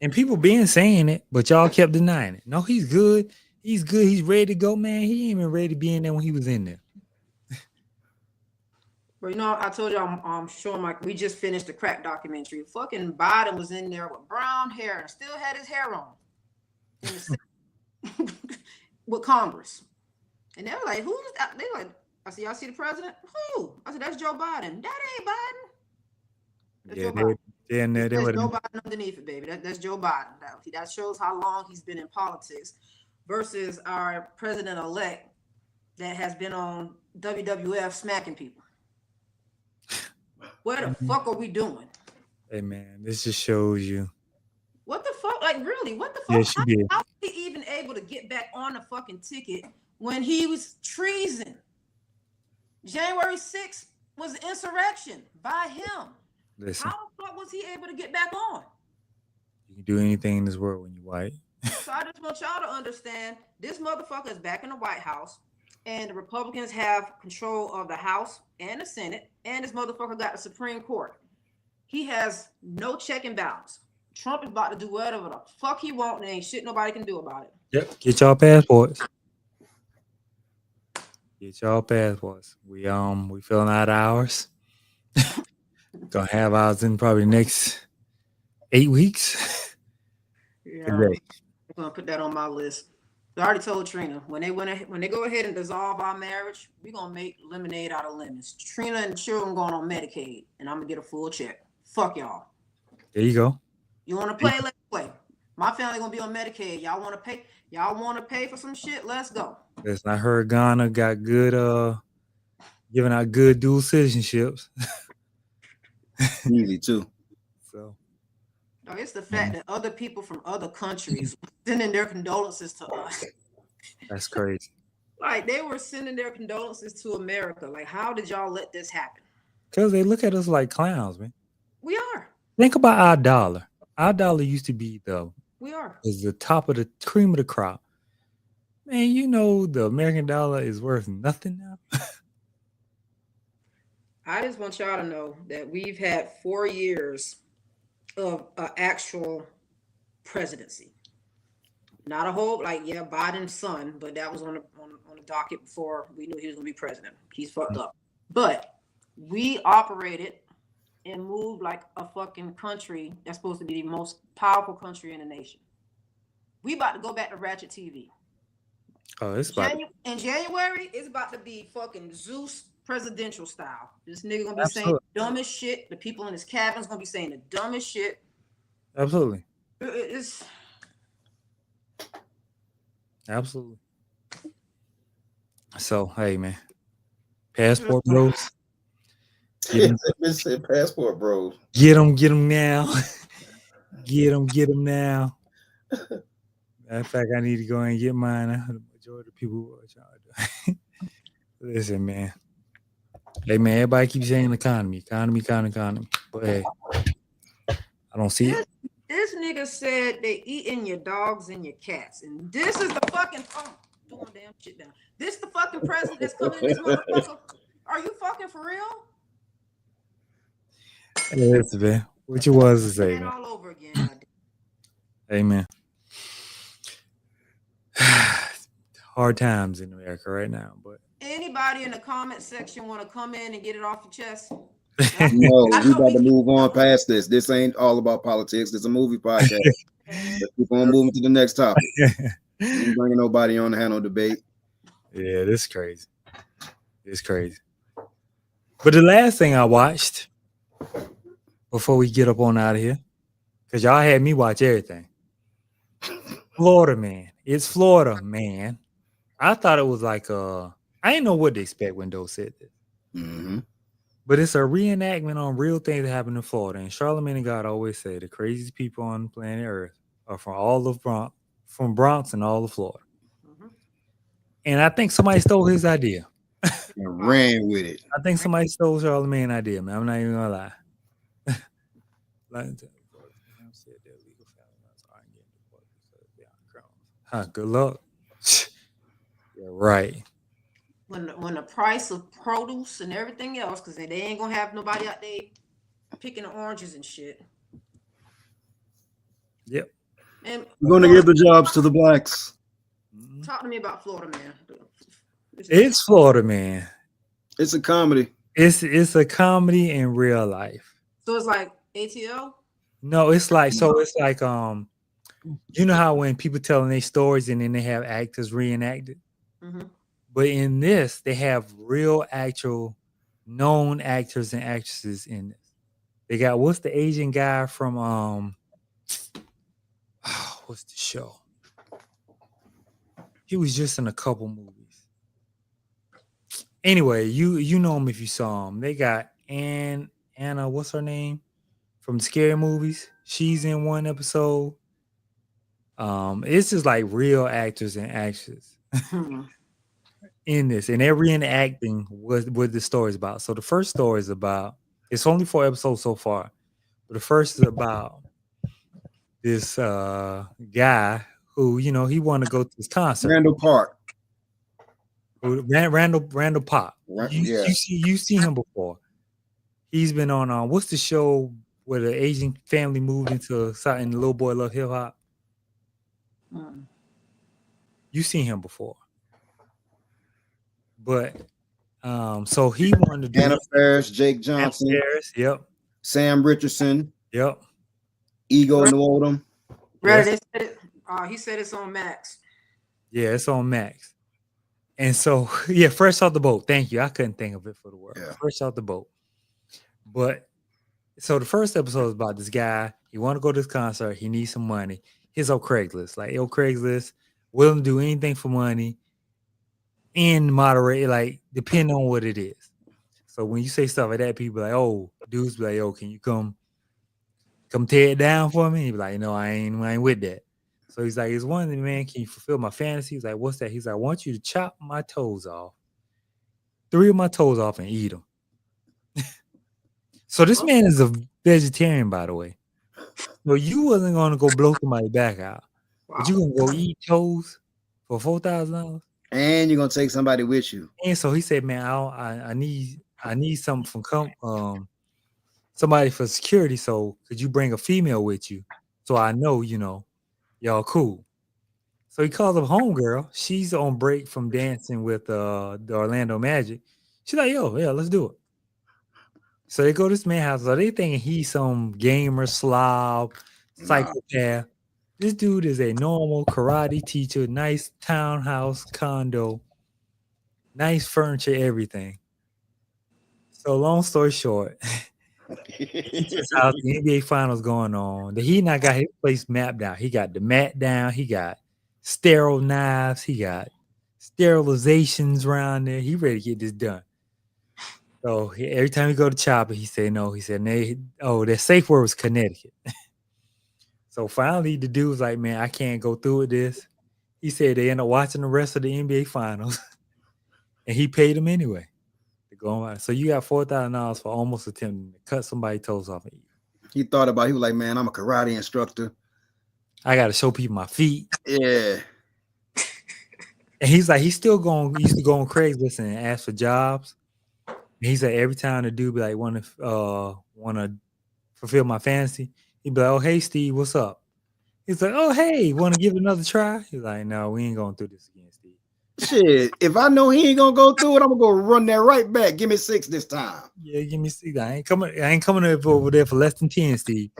Speaker 1: And people been saying it, but y'all kept denying it. No, he's good. He's good. He's ready to go, man. He ain't even ready to be in there when he was in there.
Speaker 2: But I told you I'm showing we just finished the crack documentary. Fucking Biden was in there with brown hair and still had his hair on. With Congress. And they were like, who's that? They were like, I said, y'all see the president? Who? I said, that's Joe Biden. That ain't Biden. That's Joe Biden. There's Joe Biden underneath it, baby. That's Joe Biden. That shows how long he's been in politics versus our president-elect that has been on WWF smacking people. What the fuck are we doing?
Speaker 1: Hey, man, this just shows you.
Speaker 2: What the fuck? Like, really? What the fuck?
Speaker 1: Yes,
Speaker 2: how was he even able to get back on the fucking ticket when he was treason? January 6th was insurrection by him.
Speaker 1: Listen,
Speaker 2: how the fuck was he able to get back on?
Speaker 1: You can do anything in this world when you're white.
Speaker 2: So I just want y'all to understand, this motherfucker is back in the White House, and the Republicans have control of the House and the Senate, and this motherfucker got the Supreme Court. He has no check and balance. Trump is about to do whatever the fuck he want, and ain't shit nobody can do about it.
Speaker 1: Yep. Get y'all passports. Get y'all passports. We filling out ours. Gonna have ours in probably next 8 weeks.
Speaker 2: Yeah,
Speaker 1: Today.
Speaker 2: I'm gonna put that on my list. I already told Trina when they go ahead and dissolve our marriage, we're gonna make lemonade out of lemons. Trina and the children going on Medicaid, and I'm gonna get a full check. Fuck y'all.
Speaker 1: There you go.
Speaker 2: You want to play? Let's play. My family gonna be on Medicaid. Y'all want to pay? Y'all want to pay for some shit? Let's go.
Speaker 1: Listen, I heard Ghana got good giving out good dual citizenships.
Speaker 3: Easy too.
Speaker 1: So
Speaker 2: No, it's the fact that other people from other countries sending their condolences to us.
Speaker 1: that's crazy.
Speaker 2: Like they were sending their condolences to America. Like, how did y'all let this happen?
Speaker 1: Because they look at us like clowns, man.
Speaker 2: We are.
Speaker 1: Think about our dollar. Our dollar used to be
Speaker 2: We are.
Speaker 1: the top of the cream of the crop. Man, you know the American dollar is worth nothing now.
Speaker 2: I just want y'all to know that we've had 4 years of actual presidency. Not a whole Biden's son, but that was on the docket before we knew he was gonna be president. He's fucked up. But we operated and moved like a fucking country that's supposed to be the most powerful country in the nation. We about to go back to Ratchet TV.
Speaker 1: Oh, it's about
Speaker 2: In January, it's about to be fucking Zeus presidential style. This nigga gonna be saying
Speaker 1: Absolutely.
Speaker 2: the dumbest shit. The people in his cabin's gonna be saying the dumbest shit.
Speaker 1: absolutely.
Speaker 2: It's
Speaker 1: Absolutely. So, hey, man. Passport bros.
Speaker 3: It's a passport, bro.
Speaker 1: Get them now. get them now. Matter of fact, I need to go and get mine. The majority of people are trying to do. Listen, man. Hey, man, everybody keeps saying economy. But hey, I don't see it.
Speaker 2: this nigga said they eating your dogs and your cats, and this is the fucking doing damn shit down. This the fucking president that's coming in this motherfucker. Are you fucking for real?
Speaker 1: Listen, man. What you was to say,
Speaker 2: And
Speaker 1: man?
Speaker 2: all over again.
Speaker 1: Hey, man. Hard times in America right now, but
Speaker 2: Anybody in the comment section want to come in and get it off your chest?
Speaker 3: No, we about to move on past this. This ain't all about politics. It's a movie podcast. Let's keep on moving to the next topic. We ain't bringing nobody on to handle debate.
Speaker 1: Yeah, this is crazy. It's crazy. But the last thing I watched before we get up on out of here, because y'all had me watch everything. Florida Man. It's Florida Man. I thought it was like I didn't know what to expect when Doe said this.
Speaker 3: Mm-hmm.
Speaker 1: But it's a reenactment on real things that happened in Florida. And Charlamagne and God always say the craziest people on planet Earth are from all of Bronx, from Bronx and all of Florida.
Speaker 2: Mm-hmm.
Speaker 1: And I think somebody stole his idea.
Speaker 3: And ran with it.
Speaker 1: I think somebody stole Charlamagne's idea, man. I'm not even gonna lie. Huh, good luck. You're right.
Speaker 2: When the price of produce and everything else, because they ain't gonna have nobody out there picking the oranges and shit.
Speaker 1: Yep.
Speaker 2: And
Speaker 3: We're gonna give the jobs to the blacks.
Speaker 2: talk to me about Florida Man.
Speaker 1: It's Florida Man.
Speaker 3: It's a comedy.
Speaker 1: It's a comedy in real life.
Speaker 2: So it's like ATL.
Speaker 1: No, it's like you know how when people telling their stories and then they have actors reenact it?
Speaker 2: Mm-hmm.
Speaker 1: But in this, they have real actual known actors and actresses in this. They got what's the Asian guy from what's the show? He was just in a couple movies. Anyway, you know him if you saw him. They got Anna, what's her name? From the scary movies. She's in one episode. It's just like real actors and actresses in this, and they're reenacting what the story is about. So the first story is about, it's only 4 episodes so far, but the first is about this guy who, you know, he wanted to go to this concert.
Speaker 3: Randall Park.
Speaker 1: Randall Pop.
Speaker 3: Yeah.
Speaker 1: You see him before. He's been on what's the show where the Asian family moved into something, the little boy loved hip hop. You seen him before. But so he wanted to do
Speaker 3: Anna Faris, Jake
Speaker 1: Anna
Speaker 3: Johnson,
Speaker 1: Faris, yep,
Speaker 3: Sam Richardson,
Speaker 1: yep.
Speaker 3: Ego Nwodim.
Speaker 2: Brother,
Speaker 1: Yes.
Speaker 2: they said it, he said it's on Max.
Speaker 1: Yeah, it's on Max. And so, yeah, fresh off the boat. Thank you. I couldn't think of it for the world.
Speaker 3: Yeah.
Speaker 1: Fresh off the boat. But so the first episode is about this guy. He want to go to this concert. He needs some money. He's on Craigslist. Like, Craigslist, willing to do anything for money and moderate, like, depending on what it is. So when you say stuff like that, people like, oh, dudes be like, oh, can you come tear it down for me? He be like, no, I ain't with that. So he's like, it's one thing, man, can you fulfill my fantasy? He's like, what's that? He's like, I want you to chop my toes off. 3 of my toes off and eat them. So this man is a vegetarian, by the way. So you wasn't going to go blow somebody back out.
Speaker 2: Wow.
Speaker 1: But you going to go eat toes for $4,000?
Speaker 3: And you're gonna take somebody with you.
Speaker 1: And so he said, man, I need something from somebody for security. So could you bring a female with you? So I know, y'all cool. So he calls up homegirl. She's on break from dancing with the Orlando Magic. She's like, yo, yeah, let's do it. So they go to this man's house. So they thinking he's some gamer, slob, psychopath. This dude is a normal karate teacher, nice townhouse, condo, nice furniture, everything. So long story short, his house, the NBA Finals going on. He not got his place mapped out. He got the mat down. He got sterile knives. He got sterilizations around there. He ready to get this done. So every time we go to Chopper, he said no. He said, their safe word was Connecticut. So finally, the dude was like, man, I can't go through with this. He said they end up watching the rest of the NBA Finals, and he paid him anyway to go on. So you got $4,000 for almost attempting to cut somebody's toes off.
Speaker 3: He thought about it. He was like, man, I'm a karate instructor.
Speaker 1: I got to show people my feet.
Speaker 3: Yeah.
Speaker 1: And he's like, he used to go on Craigslist and ask for jobs. And he said every time the dude be like, want to fulfill my fantasy, he'd be like, oh, hey, Steve, what's up? He's like, oh, hey, want to give it another try? He's like, no, we ain't going through this again, Steve.
Speaker 3: Shit, if I know he ain't gonna go through it, I'm gonna go run that right back. Give me 6 this time.
Speaker 1: Yeah, give me 6. I ain't coming over there for less than 10, Steve.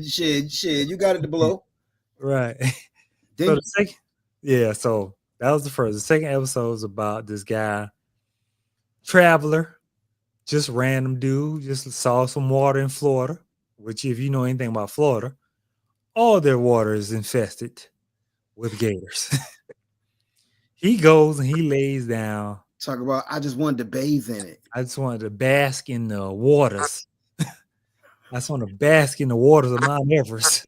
Speaker 3: shit, you got it to blow.
Speaker 1: Right. So so that was the first. The second episode was about this guy, traveler, just random dude, just saw some water in Florida, which if you know anything about Florida, all their water is infested with gators. He goes and he lays down.
Speaker 3: Talk about, I just wanted to bathe in it.
Speaker 1: I just wanted to bask in the waters. I just want to bask in the waters of Mount Everest.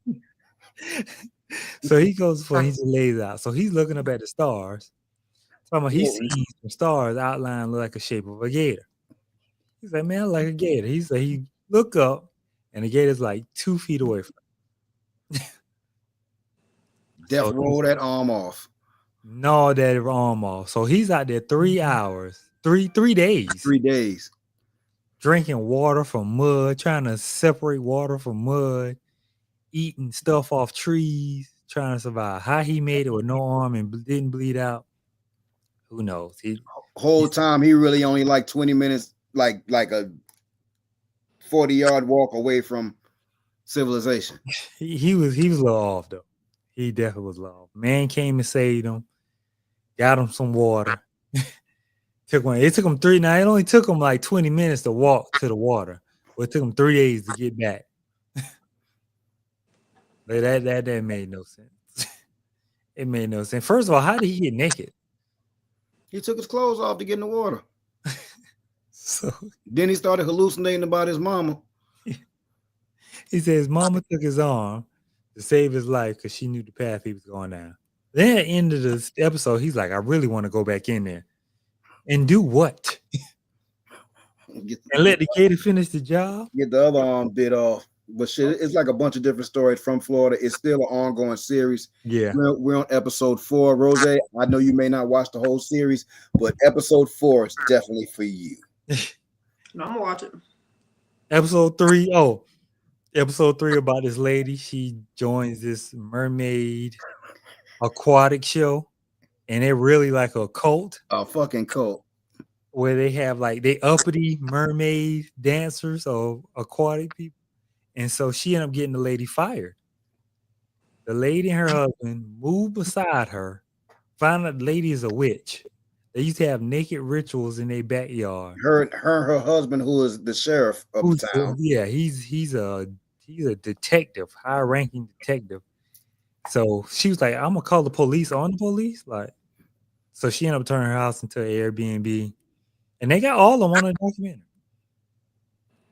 Speaker 1: So he goes before he just lays out. So he's looking up at the stars. He sees some stars outlined like a shape of a gator. He's like, man, I like a gator. He said he look up and the gator's like 2 feet away from him.
Speaker 3: Death roll that arm off.
Speaker 1: No, that arm off. So he's out there 3 hours, 3 days.
Speaker 3: 3 days.
Speaker 1: Drinking water from mud, trying to separate water from mud, eating stuff off trees, trying to survive. How he made it with no arm and didn't bleed out, who knows?
Speaker 3: Whole time he really only like 20 minutes, like a 40-yard walk away from civilization.
Speaker 1: He was a little off though. He definitely was a little off. Man came and saved him, got him some water. It took him 3. Now it only took him like 20 minutes to walk to the water, but it took him 3 days to get back. But that made no sense. It made no sense. First of all, how did he get naked?
Speaker 3: He took his clothes off to get in the water.
Speaker 1: So
Speaker 3: then he started hallucinating about his mama.
Speaker 1: He said his mama took his arm to save his life because she knew the path he was going down. Then at the end of the episode, he's like, I really want to go back in there. And do what? And let the gator finish the job?
Speaker 3: Get the other arm bit off. But shit, it's like a bunch of different stories from Florida. It's still an ongoing series.
Speaker 1: Yeah.
Speaker 3: We're on episode 4. Rose, I know you may not watch the whole series, but episode 4 is definitely for you.
Speaker 2: No, I'm gonna watch it.
Speaker 1: Episode 3 about this lady. She joins this mermaid aquatic show. and they're really like a cult
Speaker 3: A fucking cult.
Speaker 1: where they have like they uppity mermaid dancers or aquatic people, and so she ended up getting the lady fired. The lady and her husband moved beside her, found out the lady is a witch. They used to have naked rituals in their backyard.
Speaker 3: Her husband, who is the sheriff of the town.
Speaker 1: Yeah, he's a detective, high ranking detective. So she was like, I'm gonna call the police on the police. Like, so she ended up turning her house into an Airbnb. And they got all of them on a documentary.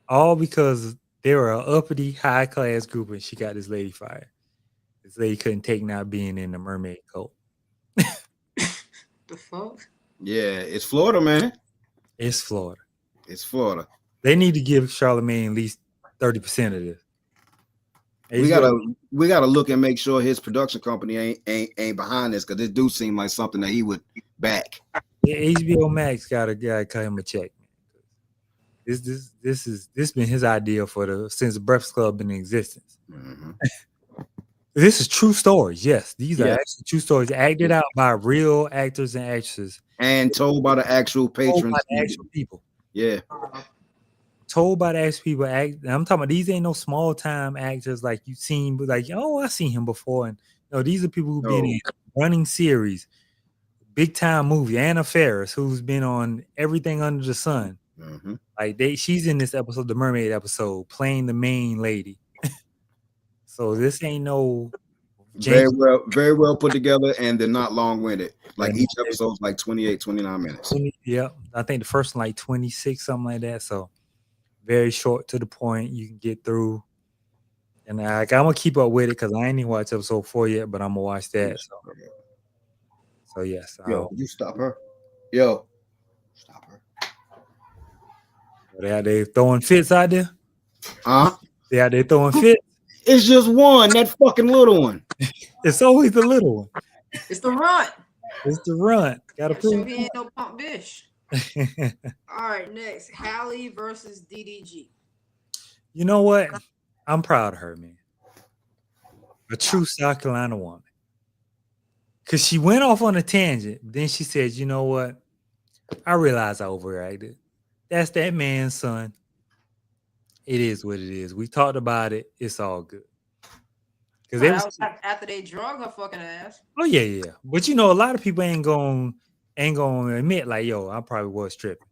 Speaker 1: All because they were an uppity, high class group, and she got this lady fired. This lady couldn't take not being in the mermaid cult.
Speaker 2: The fuck?
Speaker 3: Yeah, it's Florida, man.
Speaker 1: It's Florida.
Speaker 3: It's Florida.
Speaker 1: They need to give Charlemagne at least 30% of this.
Speaker 3: We gotta look and make sure his production company ain't behind this, because this do seem like something that he would back.
Speaker 1: HBO Max gotta cut him a check. This been his idea since the Breakfast Club been in existence.
Speaker 3: Mm-hmm.
Speaker 1: This is true stories. Yes, these are actually true stories acted out by real actors and actresses,
Speaker 3: and told by the actual patrons,
Speaker 1: told by the actual people.
Speaker 3: Yeah,
Speaker 1: told by the actual people. I'm talking about these ain't no small time actors like you've seen, but like, oh, I seen him before. And no, these are people who've been in running series, big time movie. Anna Faris, who's been on everything under the sun.
Speaker 3: Mm-hmm.
Speaker 1: Like she's in this episode, the mermaid episode, playing the main lady. So this ain't no
Speaker 3: very well put together, and they're not long-winded. Like each episode's like 28, 29 minutes.
Speaker 1: Yeah, I think the first one like 26, something like that. So very short, to the point, you can get through. And I'm gonna keep up with it because I ain't even watched episode 4 yet, but I'm gonna watch that. So yes.
Speaker 3: Yo, you stop her. Yo, stop her.
Speaker 1: They throwing fits out there? Yeah, they throwing fits.
Speaker 3: It's just one, that fucking little one.
Speaker 1: It's always the little one.
Speaker 2: It's the runt.
Speaker 1: It's the runt. Gotta prove.
Speaker 2: He ain't no pump bish. All right, next, Halle versus DDG.
Speaker 1: You know what? I'm proud of her, man. A true South Carolina woman. Because she went off on a tangent. Then she said, you know what? I realized I overreacted. That's that man's son. It is what it is. We talked about it. It's all good.
Speaker 2: Because after they drug her fucking ass.
Speaker 1: Oh yeah. But you know, a lot of people ain't gonna admit like, yo, I probably was tripping.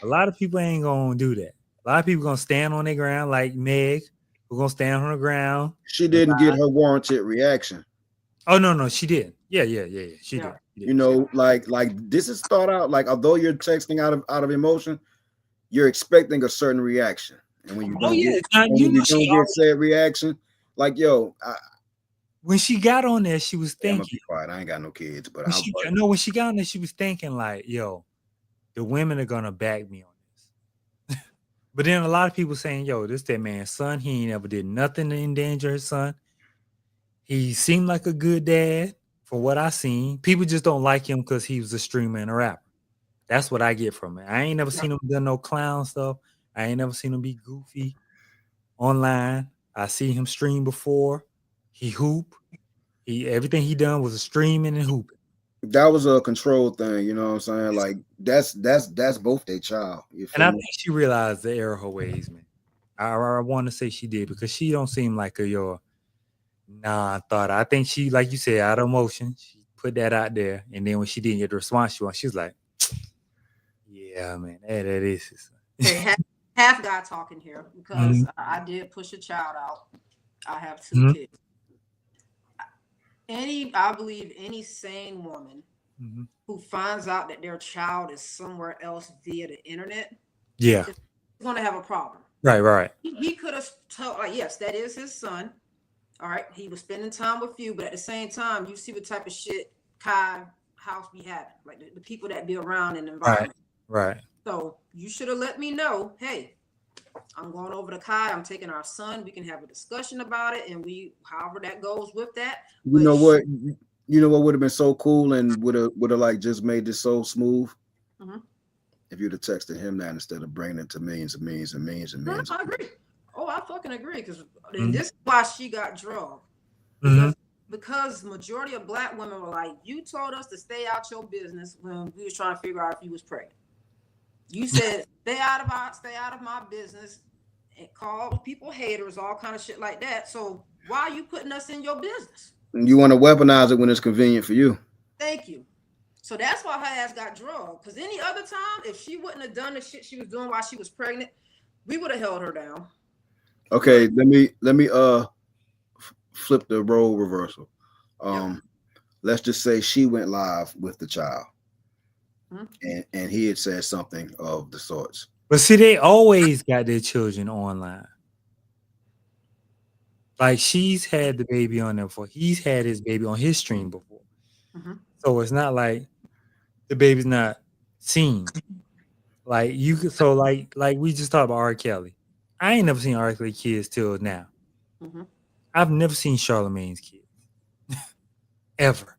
Speaker 1: A lot of people ain't gonna do that. A lot of people gonna stand on their ground, like Meg. We're gonna stand on the ground.
Speaker 3: She didn't get her warranted reaction.
Speaker 1: Oh no, she did. Yeah. She did.
Speaker 3: You know, like this is thought out. Like, although you're texting out of emotion, you're expecting a certain reaction, and when you don't get said reaction, like, yo,
Speaker 1: when she got on there, she was thinking.
Speaker 3: I'm gonna be quiet. I ain't got no kids, but
Speaker 1: when she got on there, she was thinking like, yo, the women are gonna back me on this. But then a lot of people saying, yo, this that man's son. He ain't ever did nothing to endanger his son. He seemed like a good dad from what I seen. People just don't like him because he was a streamer and a rapper. That's what I get from it. I ain't never seen him do no clown stuff. I ain't never seen him be goofy online. I see him stream before. He hoop. Everything he done was streaming and hooping.
Speaker 3: That was a control thing, you know what I'm saying? Like that's both their child.
Speaker 1: And I think she realized the error of her ways, man. I want to say she did, because she don't seem like thought. I think she, like you said, out of emotion, she put that out there, and then when she didn't get the response she wanted, she was like, yeah, man, that is.
Speaker 2: Okay, half guy talking here, because I did push a child out. I have 2 kids. I believe any sane woman who finds out that their child is somewhere else via the internet, is going to have a problem.
Speaker 1: Right.
Speaker 2: He could have told, like, yes, that is his son. All right, he was spending time with you, but at the same time, you see what type of shit Kai house be having, like the people that be around in the environment.
Speaker 1: Right.
Speaker 2: So you should have let me know, hey, I'm going over to Kai. I'm taking our son. We can have a discussion about it, and however that goes with that.
Speaker 3: You know what would have been so cool and would have like just made this so smooth? If you'd have texted him that instead of bringing it to millions and millions and millions and millions.
Speaker 2: I agree. Oh, I fucking agree, because this is why she got drugged. Because because majority of black women were like, you told us to stay out your business when we was trying to figure out if you was pregnant. You said stay out of my business, and call people haters, all kind of shit like that. So why are you putting us in your business?
Speaker 3: You want to weaponize it when it's convenient for you.
Speaker 2: Thank you. So that's why her ass got drugged. Because any other time, if she wouldn't have done the shit she was doing while she was pregnant, we would have held her down.
Speaker 3: Okay, let me flip the role reversal. Let's just say she went live with the child, and he had said something of the sorts.
Speaker 1: But see, they always got their children online. Like she's had the baby on there before. He's had his baby on his stream before. So it's not like the baby's not seen. Like you could, so like we just talked about R. Kelly. I ain't never seen R. Kelly kids till now. I've never seen Charlamagne's kids. Ever.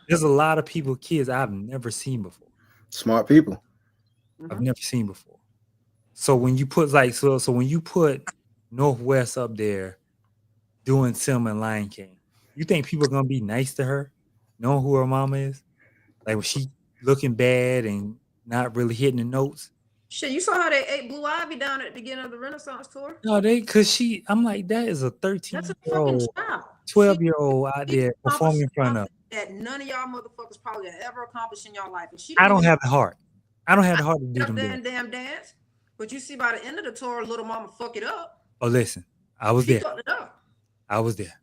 Speaker 1: There's a lot of people kids I've never seen before.
Speaker 3: Smart people.
Speaker 1: I've never seen before. So when you put so when you put Northwest up there doing Selma and Lion King, you think people are gonna be nice to her, knowing who her mama is? Like when she looking bad and not really hitting the notes.
Speaker 2: Shit, you saw how they ate Blue Ivy down at the beginning of the Renaissance tour?
Speaker 1: No, I'm like, that is a 13-year-old,
Speaker 2: child.
Speaker 1: 12-year-old out there performing in front of.
Speaker 2: That none of y'all motherfuckers probably have ever accomplished in your life. And
Speaker 1: I don't have the heart. I don't have the heart to do them.
Speaker 2: Damn dance. But you see, by the end of the tour, little mama fuck it up.
Speaker 1: Oh, listen, I was there.
Speaker 2: Fucked it up.
Speaker 1: I was there.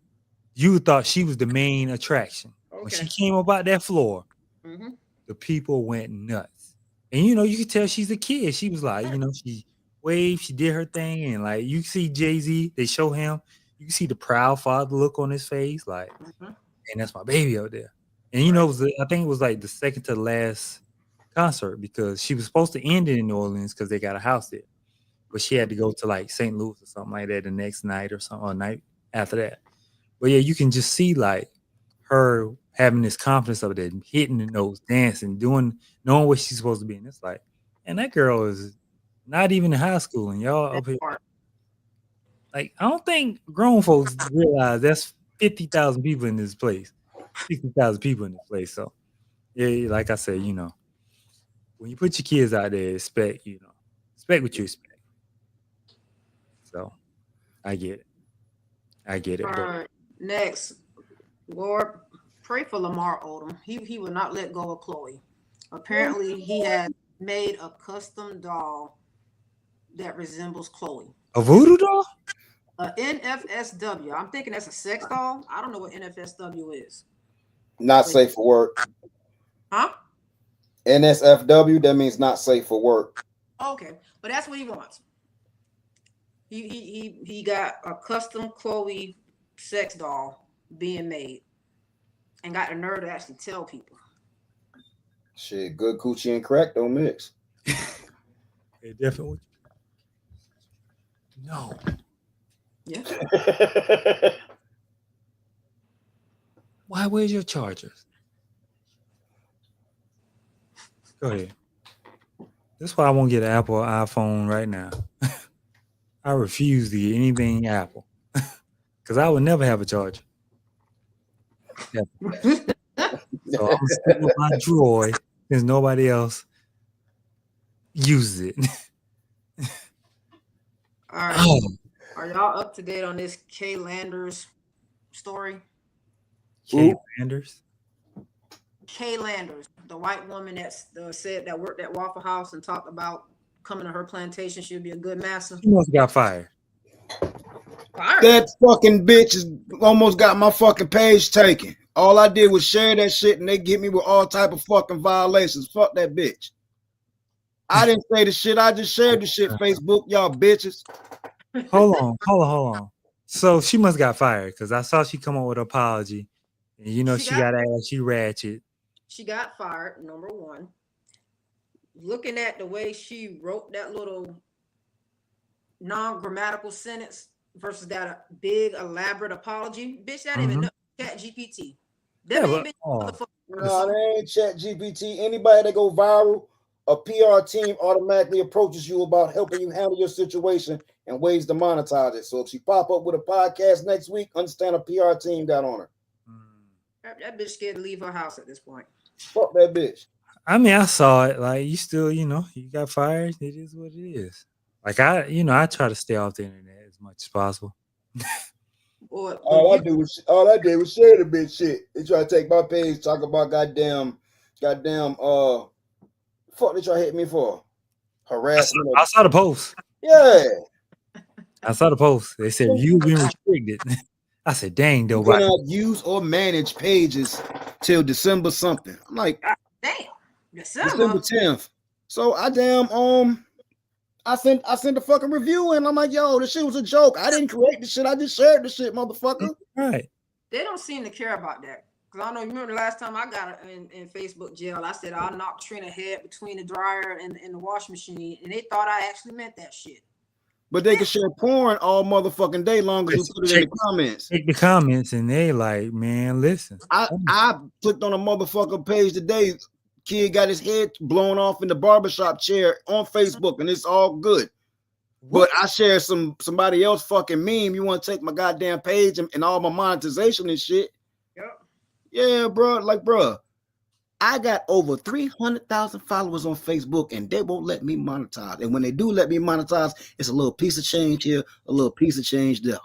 Speaker 1: You thought she was the main attraction. Okay. When she came up out that floor, the people went nuts. And you could tell she's a kid. She was like, she waved, she did her thing, and like you see Jay-Z, they show him, you can see the proud father look on his face, like, and that's my baby out there. And I think it was like the second to the last concert because she was supposed to end it in New Orleans because they got a house there, but she had to go to like St. Louis or something like that the next night or something, or night after that. But yeah, you can just see like her having this confidence of it, hitting the notes, dancing, knowing what she's supposed to be. And it's like, and that girl is not even in high school, and y'all up here. Like, I don't think grown folks realize that's 50,000 people in this place, 60,000 people in this place. So, yeah, like I said, when you put your kids out there, expect what you expect. So, I get it.
Speaker 2: All right, next, Lord, pray for Lamar Odom. He will not let go of Chloe. Apparently, he had made a custom doll that resembles Chloe.
Speaker 1: A voodoo doll?
Speaker 2: A NFSW. I'm thinking that's a sex doll. I don't know what NFSW is.
Speaker 3: Not safe for work.
Speaker 2: Huh?
Speaker 3: NSFW, that means not safe for work.
Speaker 2: Okay, but that's what he wants. He got a custom Chloe sex doll being made and got the nerve to actually tell people.
Speaker 3: Shit, good coochie and crack don't mix.
Speaker 1: It definitely. No.
Speaker 2: Yeah.
Speaker 1: Where's your chargers? Go ahead. That's why I won't get an Apple iPhone right now. I refuse to get anything Apple because I would never have a charger. So I'm stick with my Droid since nobody else uses it.
Speaker 2: All right. Are y'all up to date on this Kay Landers story?
Speaker 1: Kay Landers?
Speaker 2: Kay Landers, the white woman that said that worked at Waffle House and talked about coming to her plantation. She'd be a good master.
Speaker 1: She must have got fired.
Speaker 3: That fucking bitch almost got my fucking page taken. All I did was share that shit and they get me with all type of fucking violations. Fuck that bitch. I didn't say the shit. I just shared the shit. Facebook, y'all bitches.
Speaker 1: Hold on. So she must got fired because I saw she come up with an apology. And she got ass, she ratchet.
Speaker 2: She got fired, number one. Looking at the way she wrote that little non-grammatical sentence versus that big elaborate apology, bitch, that ain't even know ChatGPT.
Speaker 3: No, that ain't ChatGPT. Anybody that go viral, a PR team automatically approaches you about helping you handle your situation and ways to monetize it. So if she pop up with a podcast next week, understand a PR team got on her.
Speaker 2: That bitch scared to leave her house at this point.
Speaker 3: Fuck that bitch.
Speaker 1: I mean, I saw it. Like you still, you got fired. It is what it is. Like I try to stay off the internet as much as possible.
Speaker 2: Or
Speaker 3: All I did was share the bitch shit. They try to take my page, talk about goddamn, fuck they try to hit me for harassment.
Speaker 1: I saw the post.
Speaker 3: Yeah,
Speaker 1: I saw the post. They said you've been restricted. I said, dang,
Speaker 3: you
Speaker 1: though.
Speaker 3: cannot use or manage pages till December something. I'm like,
Speaker 2: damn,
Speaker 3: December 10th. So I sent a fucking review and I'm like, yo, this shit was a joke. I didn't create the shit. I just shared the shit, motherfucker.
Speaker 1: Right.
Speaker 2: They don't seem to care about that. Because I know you remember the last time I got in Facebook jail, I said I'll knock Trina head between the dryer and the washing machine, and they thought I actually meant that shit.
Speaker 3: But they can share porn all motherfucking day long as you put it in the comments.
Speaker 1: Take the comments and they like, man, listen.
Speaker 3: I clicked on a motherfucker page today. Kid got his head blown off in the barbershop chair on Facebook, and it's all good. But I share somebody else fucking meme. You want to take my goddamn page and all my monetization and shit?
Speaker 2: Yep.
Speaker 3: Yeah, bro. Like, bro, I got over 300,000 followers on Facebook, and they won't let me monetize. And when they do let me monetize, it's a little piece of change here, a little piece of change there.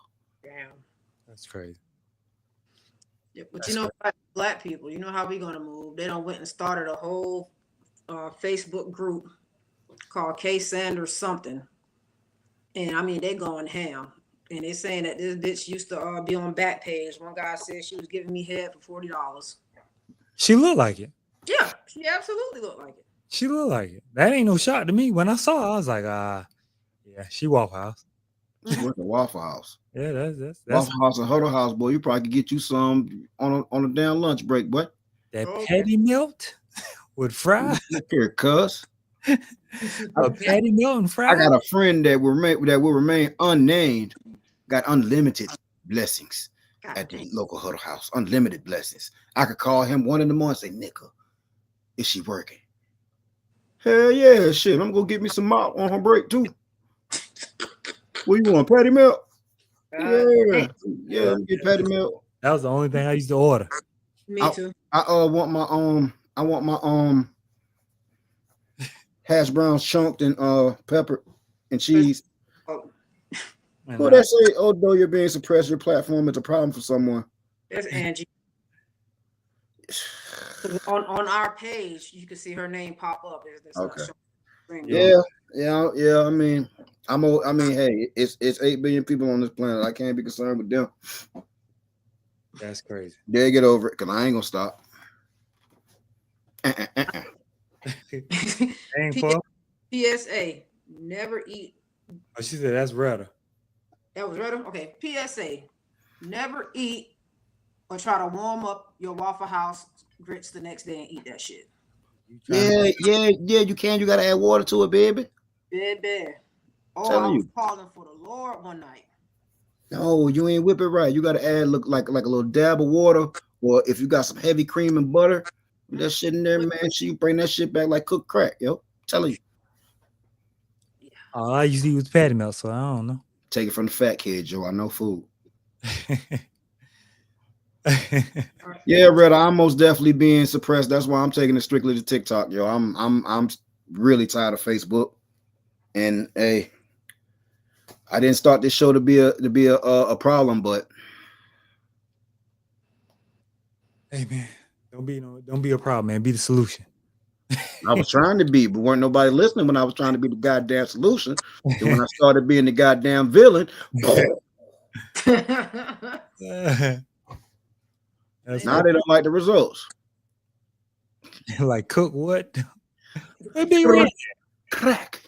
Speaker 2: Damn.
Speaker 1: That's crazy.
Speaker 2: Yeah, but you know, black people, you know how we gonna move. They done went and started a whole Facebook group called K Sanders something. And I mean, they going ham. And they saying that this bitch used to be on Backpage. One guy said she was giving me head for $40.
Speaker 1: She looked like it.
Speaker 2: Yeah, she absolutely looked like it.
Speaker 1: She looked like it. That ain't no shock to me. When I saw her, I was like, yeah, she Waffle House.
Speaker 3: She went to Waffle House.
Speaker 1: Yeah, that's
Speaker 3: Waffle House and Huddle House, boy. You probably could get you some on a damn lunch break, boy.
Speaker 1: that patty melt with fries.
Speaker 3: Look here, cuz.
Speaker 1: A patty melt and fries.
Speaker 3: I got a friend that will remain unnamed. Got unlimited blessings at the local Huddle House. Unlimited blessings. I could call him 1 a.m. and say, "Nicka, is she working?" Hell yeah, shit. I'm gonna get me some mop on her break too. What you want, patty melt? Yeah, get patty melt.
Speaker 1: That was the only thing I used to order.
Speaker 2: Me too.
Speaker 3: I want my hash browns chunked and pepper and cheese. Who that say, although you're being suppressed, your platform is a problem for someone?
Speaker 2: There's Angie. on our page, you can see her name pop up.
Speaker 3: Okay. Yeah. I mean, hey, it's 8 billion people on this planet. I can't be concerned with them.
Speaker 1: That's crazy.
Speaker 3: They get over it, cause I ain't gonna stop.
Speaker 2: PSA: never eat.
Speaker 1: Oh, she said that's Retta.
Speaker 2: That was Retta. Okay. PSA: never eat or try to warm up your Waffle House grits the next day and eat that shit.
Speaker 3: Yeah, you can. You gotta add water to it, baby.
Speaker 2: Baby. Oh, I was calling for the Lord one night.
Speaker 3: No, you ain't whip it right. You gotta add like a little dab of water, or if you got some heavy cream and butter, that shit in there, man. So you bring that shit back like cooked crack, yo. I'm telling you.
Speaker 1: All I used to eat was patty melt, so I don't know.
Speaker 3: Take it from the fat kid, Joe. I know food. Yeah, Red, I'm most definitely being suppressed. That's why I'm taking it strictly to TikTok, yo. I'm really tired of Facebook. And hey, I didn't start this show to be a problem, but
Speaker 1: hey man, don't be a problem, man. Be the solution.
Speaker 3: I was trying to be, but weren't nobody listening when I was trying to be the goddamn solution. And when I started being the goddamn villain, now they don't like the results.
Speaker 1: Like cook what? Big Red.
Speaker 3: Crack.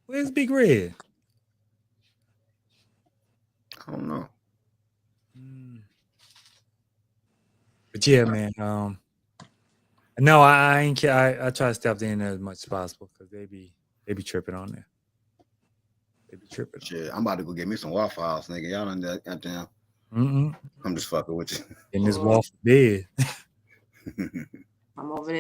Speaker 1: Where's Big Red?
Speaker 3: I don't know.
Speaker 1: But yeah, man. No, I ain't care. I try to stay off the internet as much as possible because they be tripping on there. They be tripping.
Speaker 3: Shit, I'm about to go get me some Waffle House, nigga. Y'all done that goddamn. I'm just fucking with you.
Speaker 1: In this waffle bed.
Speaker 2: I'm over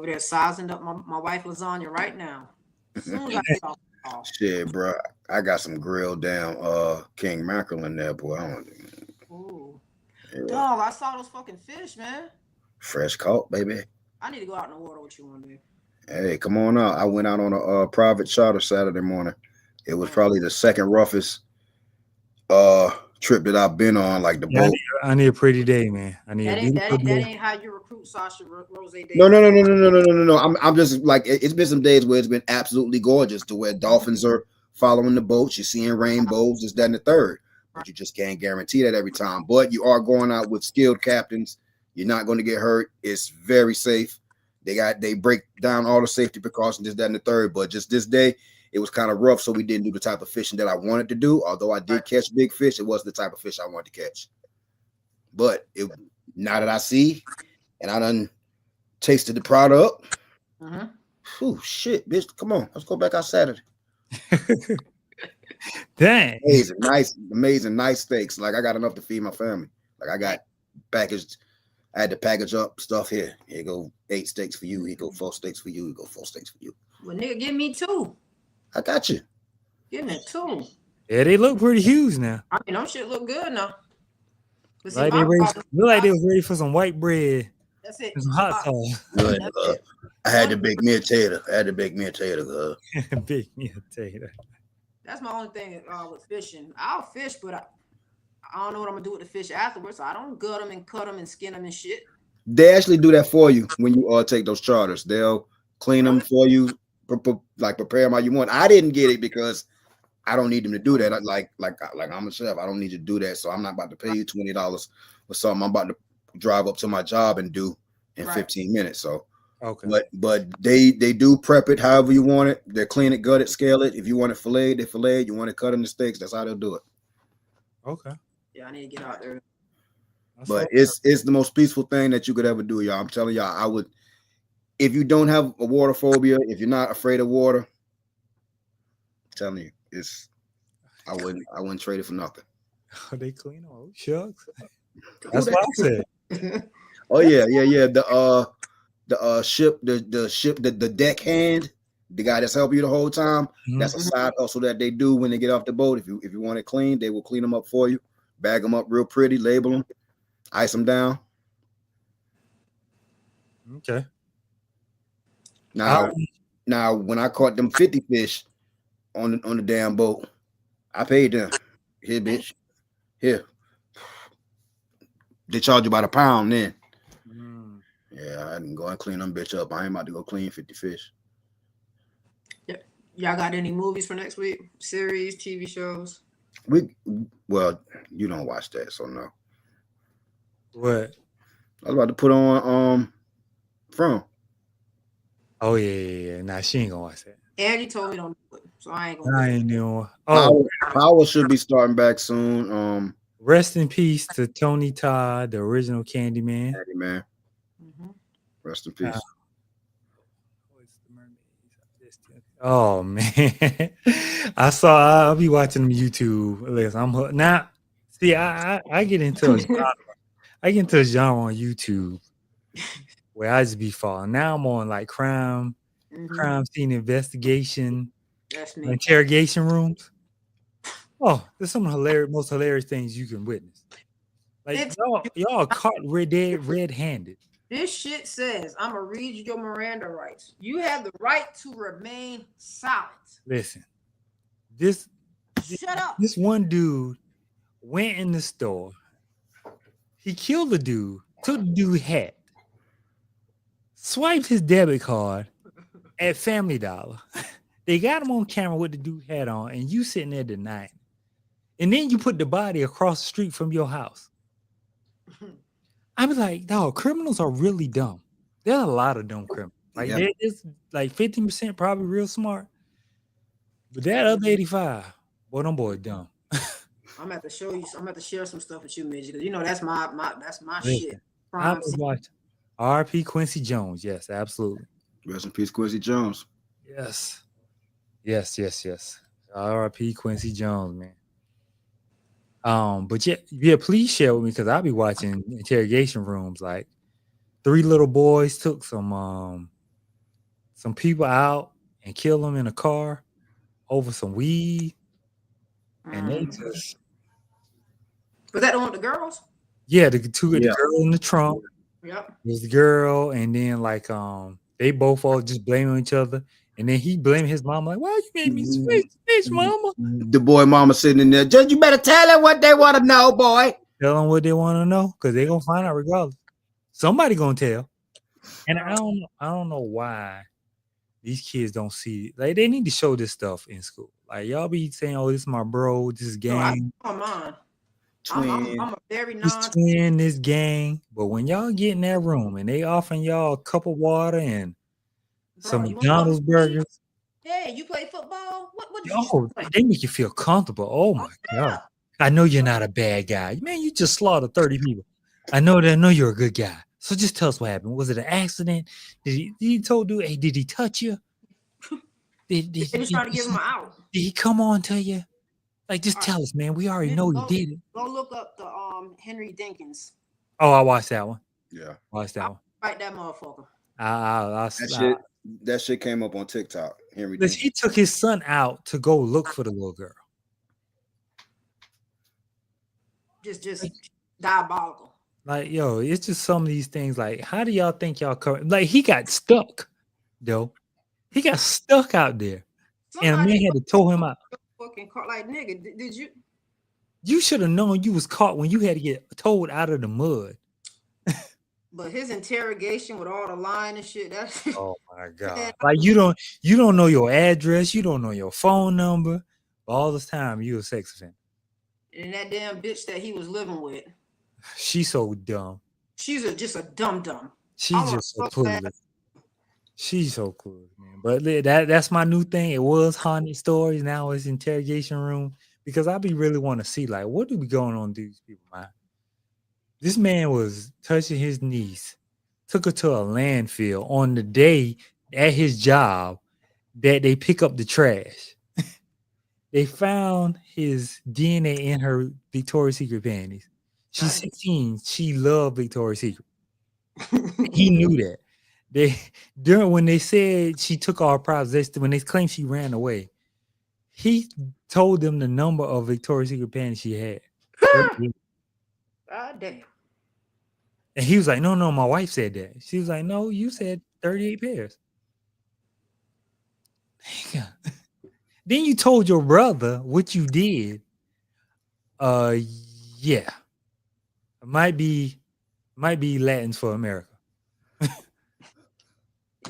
Speaker 2: there sizing up my wife lasagna right now. As soon as I get off.
Speaker 3: Shit, bro. I got some grilled down king mackerel in there, boy. I don't,
Speaker 2: Ooh.
Speaker 3: yeah.
Speaker 2: Dog, I saw those fucking fish, man.
Speaker 3: Fresh caught, baby.
Speaker 2: I need to go out in the water with you one day.
Speaker 3: Hey, come on out. I went out on a private charter Saturday morning. It was
Speaker 2: Man,
Speaker 3: probably the second roughest trip that I've been on. Like the
Speaker 1: Yeah,
Speaker 3: boat.
Speaker 1: I need a pretty day, man. I need a
Speaker 2: that ain't
Speaker 1: beautiful
Speaker 2: that
Speaker 1: day.
Speaker 2: ain't how you recruit Sasha Rose Davis.
Speaker 3: No. I'm just like it's been some days where it's been absolutely gorgeous to where dolphins are following the boats. You're seeing rainbows, this, that, and the third. But you just can't guarantee that every time. But you are going out with skilled captains. You're not going to get hurt. It's very safe. They break down all the safety precautions, this, that, and the third. But just this day, it was kind of rough, so we didn't do the type of fishing that I wanted to do. Although I did catch big fish, it wasn't the type of fish I wanted to catch. But now that I see, and I done tasted the product.
Speaker 2: Mm-hmm.
Speaker 3: Whew, shit, bitch. Come on, let's go back out Saturday.
Speaker 1: Dang.
Speaker 3: Amazing, nice steaks. Like I got enough to feed my family. Like I got packaged. I had to package up stuff here. Here go 8 steaks for you. Here go 4 steaks for you. Here go 4 steaks for you.
Speaker 2: Well, nigga, give me 2.
Speaker 3: I got you.
Speaker 2: Give me 2.
Speaker 1: Yeah, they look pretty huge now.
Speaker 2: I mean, them shit look good now. But see,
Speaker 1: Like
Speaker 2: my
Speaker 1: they ready,
Speaker 2: problem-
Speaker 1: look like they was ready for some white bread
Speaker 2: that's it.
Speaker 1: and some hot sauce.
Speaker 3: Good.
Speaker 2: That's it.
Speaker 3: I had to bake me a tater. Girl.
Speaker 1: Big meal tater.
Speaker 2: That's my only thing with fishing. I'll fish, but I don't know what I'm gonna do with the fish afterwards. So I don't gut them and cut them and skin them and shit.
Speaker 3: They actually do that for you when you take those charters. They'll clean them for you, like prepare them how you want. I didn't get it because I don't need them to do that. Like I'm a chef. I don't need you to do that. So I'm not about to pay you $20 for something I'm about to drive up to my job and do in 15 minutes. So
Speaker 1: Okay.
Speaker 3: but they do prep it however you want it. They clean it, gut it, scale it. If you want it filleted, they fillet it. You want it cut into steaks, that's how they'll do it.
Speaker 1: Okay.
Speaker 2: Yeah, I need to get out there.
Speaker 3: But it's the most peaceful thing that you could ever do, y'all. I'm telling y'all, I would, if you don't have a water phobia, if you're not afraid of water, I'm telling you, I wouldn't trade it for nothing.
Speaker 1: Oh, they clean. Oh, shucks. That's what I said.
Speaker 3: Oh yeah. The ship, the deckhand, the guy that's helping you the whole time.
Speaker 1: Mhm.
Speaker 3: That's a side hustle that they do when they get off the boat. If you want it clean, they will clean them up for you, bag them up real pretty, label them, ice them down.
Speaker 1: Okay.
Speaker 3: Now when I caught them 50 fish on the damn boat, I paid them. Here, bitch. Here. They charge you by the pound then.
Speaker 1: Mm.
Speaker 3: Yeah, I didn't go and clean them bitch up. I ain't about to go clean 50 fish.
Speaker 2: Y'all got any movies for next week? Series, TV shows?
Speaker 3: Well, you don't watch that, so no.
Speaker 1: What?
Speaker 3: I was about to put on From.
Speaker 1: Oh yeah. Nah, she ain't gonna watch that.
Speaker 2: Angie told me don't do it, so I ain't gonna.
Speaker 1: I ain't doing. Oh,
Speaker 3: Power should be starting back soon.
Speaker 1: Rest in peace to Tony Todd, the original Candyman.
Speaker 3: Man.
Speaker 2: Mm-hmm.
Speaker 3: Rest in peace.
Speaker 1: Oh man, I'll be watching them YouTube. Listen, I'm hooked. Now. See, I get into a genre. I get into a genre on YouTube where I just be falling. Now I'm on like crime scene investigation,
Speaker 2: That's me.
Speaker 1: interrogation rooms. Oh, there's some most hilarious things you can witness. Like y'all caught red-handed.
Speaker 2: This shit says, I'm gonna read you your Miranda rights. You have the right to remain silent.
Speaker 1: Listen,
Speaker 2: shut up.
Speaker 1: This one dude went in the store. He killed the dude, took the dude's hat, swiped his debit card at Family Dollar. They got him on camera with the dude hat on, and you sitting there denying. And then you put the body across the street from your house. I was like, dog, criminals are really dumb. There's a lot of dumb criminals. Like it's like 15% probably real smart. But that other 85, boy, them boys dumb.
Speaker 2: I'm about to show you. I'm about to share some stuff with you, Midge, because you know that's my
Speaker 1: Listen,
Speaker 2: shit.
Speaker 1: I was watching R.P. Quincy Jones. Yes, absolutely.
Speaker 3: Rest in peace, Quincy Jones.
Speaker 1: Yes. R.I.P. Quincy Jones, man. But yeah, please share with me because I'll be watching interrogation rooms. Like 3 little boys took some people out and killed them in a car over some weed. and they
Speaker 2: Mm.
Speaker 1: just
Speaker 2: Was that the one with the girls?
Speaker 1: the
Speaker 3: Yeah.
Speaker 1: girl in the trunk.
Speaker 2: Yep.
Speaker 1: There's the girl, and then like they both all just blaming each other, and then he blamed his mom like, "Why you made me switch, mama?"
Speaker 3: The boy mama sitting in there. Judge, you better tell them what they want to know, boy.
Speaker 1: Tell them what they want to know because they're gonna find out regardless. Somebody gonna tell, and I don't know why these kids don't see like they need to show this stuff in school. Like y'all be saying, "Oh, this is my bro, this is
Speaker 2: No, I
Speaker 1: gang,
Speaker 2: on mine.
Speaker 3: Twin.
Speaker 2: I'm a very
Speaker 1: this
Speaker 2: non.
Speaker 1: twin, this gang." But when y'all get in that room and they offering y'all a cup of water and some
Speaker 2: Bro, you want
Speaker 1: McDonald's
Speaker 2: something to eat?
Speaker 1: burgers.
Speaker 2: Hey, you play football? What did you
Speaker 1: Oh,
Speaker 2: play?
Speaker 1: they make you feel comfortable. Oh my God. I know you're not a bad guy. Man, you just slaughtered 30 people. I know you're a good guy. So just tell us what happened. Was it an accident? Did he told you, hey, did he touch you?
Speaker 2: They just trying to give him an out.
Speaker 1: Did he come on to you? Like, just tell us, man. We already know you did it.
Speaker 2: Go look up the Henry Dinkins.
Speaker 1: Oh, I watched that one.
Speaker 3: Yeah.
Speaker 1: Watched that one.
Speaker 2: Fight that motherfucker.
Speaker 3: That shit came up on TikTok. Henry
Speaker 1: Listen, he took his son out to go look for the little girl.
Speaker 2: Just diabolical.
Speaker 1: Like, yo, it's just some of these things. Like, how do y'all think y'all cover? Like, he got stuck, though. He got stuck out there, and a man had to tow him out.
Speaker 2: Fucking car, like nigga, did you?
Speaker 1: You should have known you was caught when you had to get towed out of the mud.
Speaker 2: But his interrogation with all the lying and shit, that's
Speaker 1: Oh my God. Like you don't know your address, you don't know your phone number. All this time you a sex offender.
Speaker 2: And that damn bitch that he was living with.
Speaker 1: She's so dumb.
Speaker 2: She's just a dumb.
Speaker 1: She's just so clueless. She's so clueless, man. But that's my new thing. It was haunted stories. Now it's interrogation room. Because I be really want to see like what do be going on with these people, man? This man was touching his niece, took her to a landfill on the day at his job that they pick up the trash. They found his DNA in her Victoria's Secret panties. She's 16. She loved Victoria's Secret. He knew that. When they said she took all her products, when they claimed she ran away, he told them the number of Victoria's Secret panties she had.
Speaker 2: God damn.
Speaker 1: And he was like, no, my wife said that. She was like, no, you said 38 pairs. Then you told your brother what you did. Yeah. It might be Latins for America.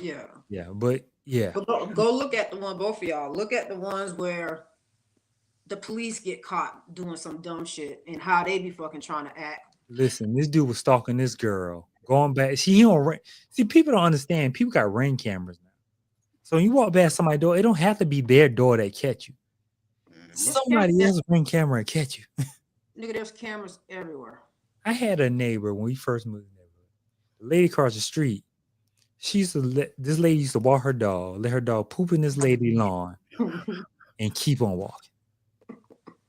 Speaker 2: Yeah.
Speaker 1: Yeah, but yeah.
Speaker 2: But go look at the one, both of y'all. Look at the ones where the police get caught doing some dumb shit and how they be fucking trying to act.
Speaker 1: Listen, this dude was stalking this girl. Going back. See, people don't understand. People got Ring cameras now. So when you walk past somebody's door, it don't have to be their door that catch you. Somebody else's Ring camera catch you.
Speaker 2: Nigga, there's cameras everywhere.
Speaker 1: I had a neighbor when we first moved in the neighborhood. The lady across the street, this lady used to walk her dog, let her dog poop in this lady's lawn, and keep on walking.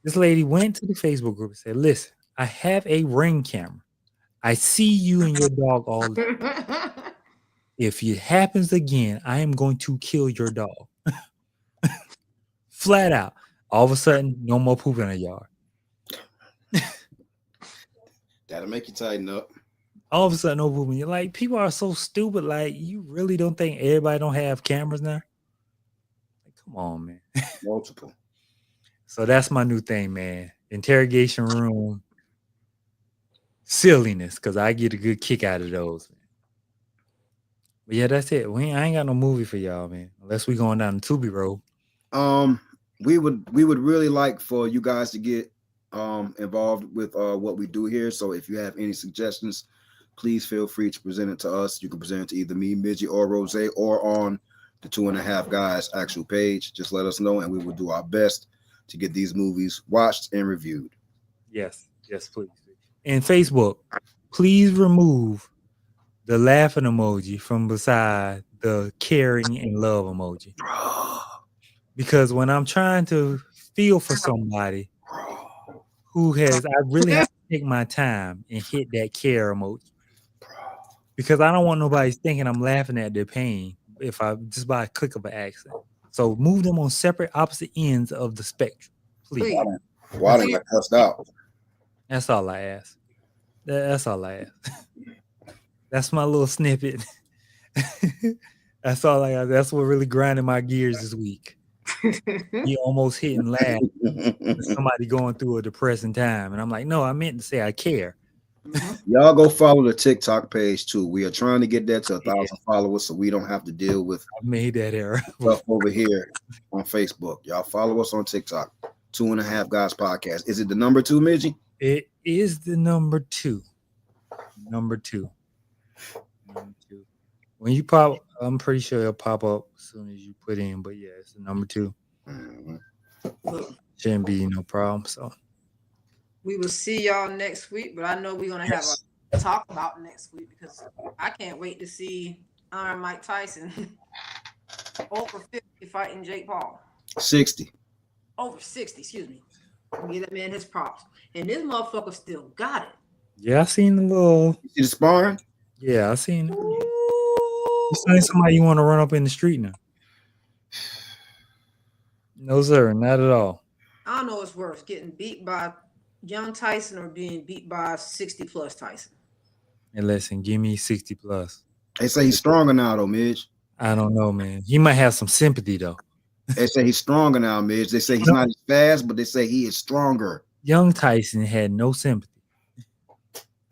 Speaker 1: This lady went to the Facebook group and said, listen, I have a Ring camera. I see you and your dog all the time. If it happens again, I am going to kill your dog. Flat out. All of a sudden, no more poop in the yard.
Speaker 3: That'll make you tighten up.
Speaker 1: All of a sudden, no poop in. You're like, people are so stupid. Like, you really don't think everybody don't have cameras now? Like, come on, man.
Speaker 3: Multiple. So
Speaker 1: that's my new thing, man. Interrogation room. Silliness, because I get a good kick out of those. Man. But yeah, that's it. I ain't got no movie for y'all, man. Unless we going down the Tubi road.
Speaker 3: We would really like for you guys to get involved with what we do here. So if you have any suggestions, please feel free to present it to us. You can present it to either me, Midgie, or Rose, or on the 2.5 Guys actual page. Just let us know, and we will do our best to get these movies watched and reviewed.
Speaker 1: Yes, please. And Facebook, please remove the laughing emoji from beside the caring and love emoji. Because when I'm trying to feel for somebody I really have to take my time and hit that care emoji. Because I don't want nobody thinking I'm laughing at their pain if I just by a click of an accent. So move them on separate opposite ends of the spectrum, please.
Speaker 3: Well, I done got cussed out.
Speaker 1: That's all I ask. That's all I ask. That's my little snippet. That's all I got. That's what really grinded my gears this week. He almost hit and laughed at somebody going through a depressing time. And I'm like, no, I meant to say I care.
Speaker 3: Y'all go follow the TikTok page too. We are trying to get that to 1,000 followers so we don't have to deal with
Speaker 1: I made that error.
Speaker 3: stuff over here on Facebook. Y'all follow us on TikTok. 2.5 Guys Podcast. Is it the number 2, Midgie?
Speaker 1: It is the number 2. Number two. When you pop, I'm pretty sure it'll pop up as soon as you put in. But yeah, it's the number 2. Shouldn't be no problem. So
Speaker 2: we will see y'all next week. But I know we're gonna have a talk about next week because I can't wait to see Iron Mike Tyson over 50 fighting Jake Paul.
Speaker 3: 60.
Speaker 2: Over 60, excuse me. Give that man his props. And this motherfucker still got it.
Speaker 1: yeah, I seen the little.
Speaker 3: You see the sparring?
Speaker 1: Yeah, I seen it. You seen somebody you want to run up in the street now? No, sir, not at all.
Speaker 2: I don't know what's worse, getting beat by young Tyson or being beat by 60 plus Tyson.
Speaker 1: And listen, give me 60 plus.
Speaker 3: They say he's stronger now, though, Midge.
Speaker 1: I don't know, man. He might have some sympathy though.
Speaker 3: They say he's stronger now, Midge. They say he's not as fast, but they say he is stronger.
Speaker 1: Young Tyson had no sympathy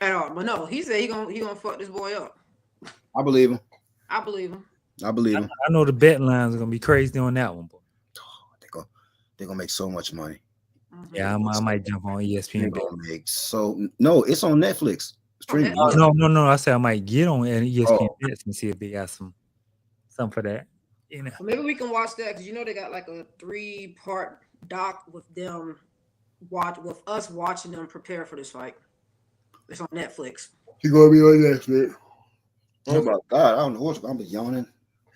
Speaker 2: At all. But no, he said he gonna fuck this boy up.
Speaker 3: I believe him.
Speaker 2: I believe him.
Speaker 3: I believe him.
Speaker 1: I know the betting lines are gonna be crazy on that one, boy.
Speaker 3: They're gonna make so much money.
Speaker 2: Mm-hmm.
Speaker 1: Yeah, I might jump on
Speaker 3: They're
Speaker 1: ESPN.
Speaker 3: gonna make no, it's on Netflix. Streaming.
Speaker 1: No. I said I might get on ESPN
Speaker 3: Oh.
Speaker 1: Bets and see if they got something for that. You know.
Speaker 2: Well, maybe we can watch that because you know they got like a 3-part doc with them with us watching them prepare for this fight. It's on Netflix.
Speaker 3: He's gonna be on Netflix. Oh my God, I don't know what's gonna be yawning.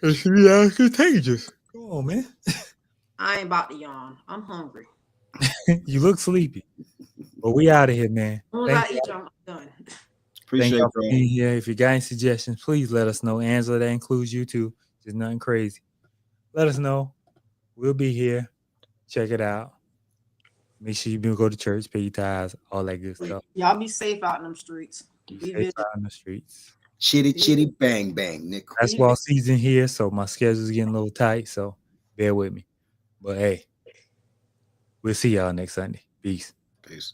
Speaker 1: It's contagious. Come on, man.
Speaker 2: I ain't about to yawn. I'm hungry.
Speaker 1: You look sleepy. But we out of here, man.
Speaker 2: As soon as I eat, I'm done.
Speaker 3: Appreciate
Speaker 1: Thank y'all
Speaker 3: it,
Speaker 1: for
Speaker 3: bro.
Speaker 1: being here. If you got any suggestions, please let us know. Angela, that includes you too. Just nothing crazy. Let us know. We'll be here. Check it out. Make sure you go to church, pay your tithes, all that good stuff.
Speaker 2: Y'all be safe out in them streets.
Speaker 1: Be
Speaker 2: Be
Speaker 1: safe
Speaker 2: vigilant.
Speaker 1: out in the streets.
Speaker 3: Chitty bang bang, Nick.
Speaker 1: Basketball season here, so my schedule's getting a little tight, so bear with me. But hey, we'll see y'all next Sunday. Peace.
Speaker 3: Peace.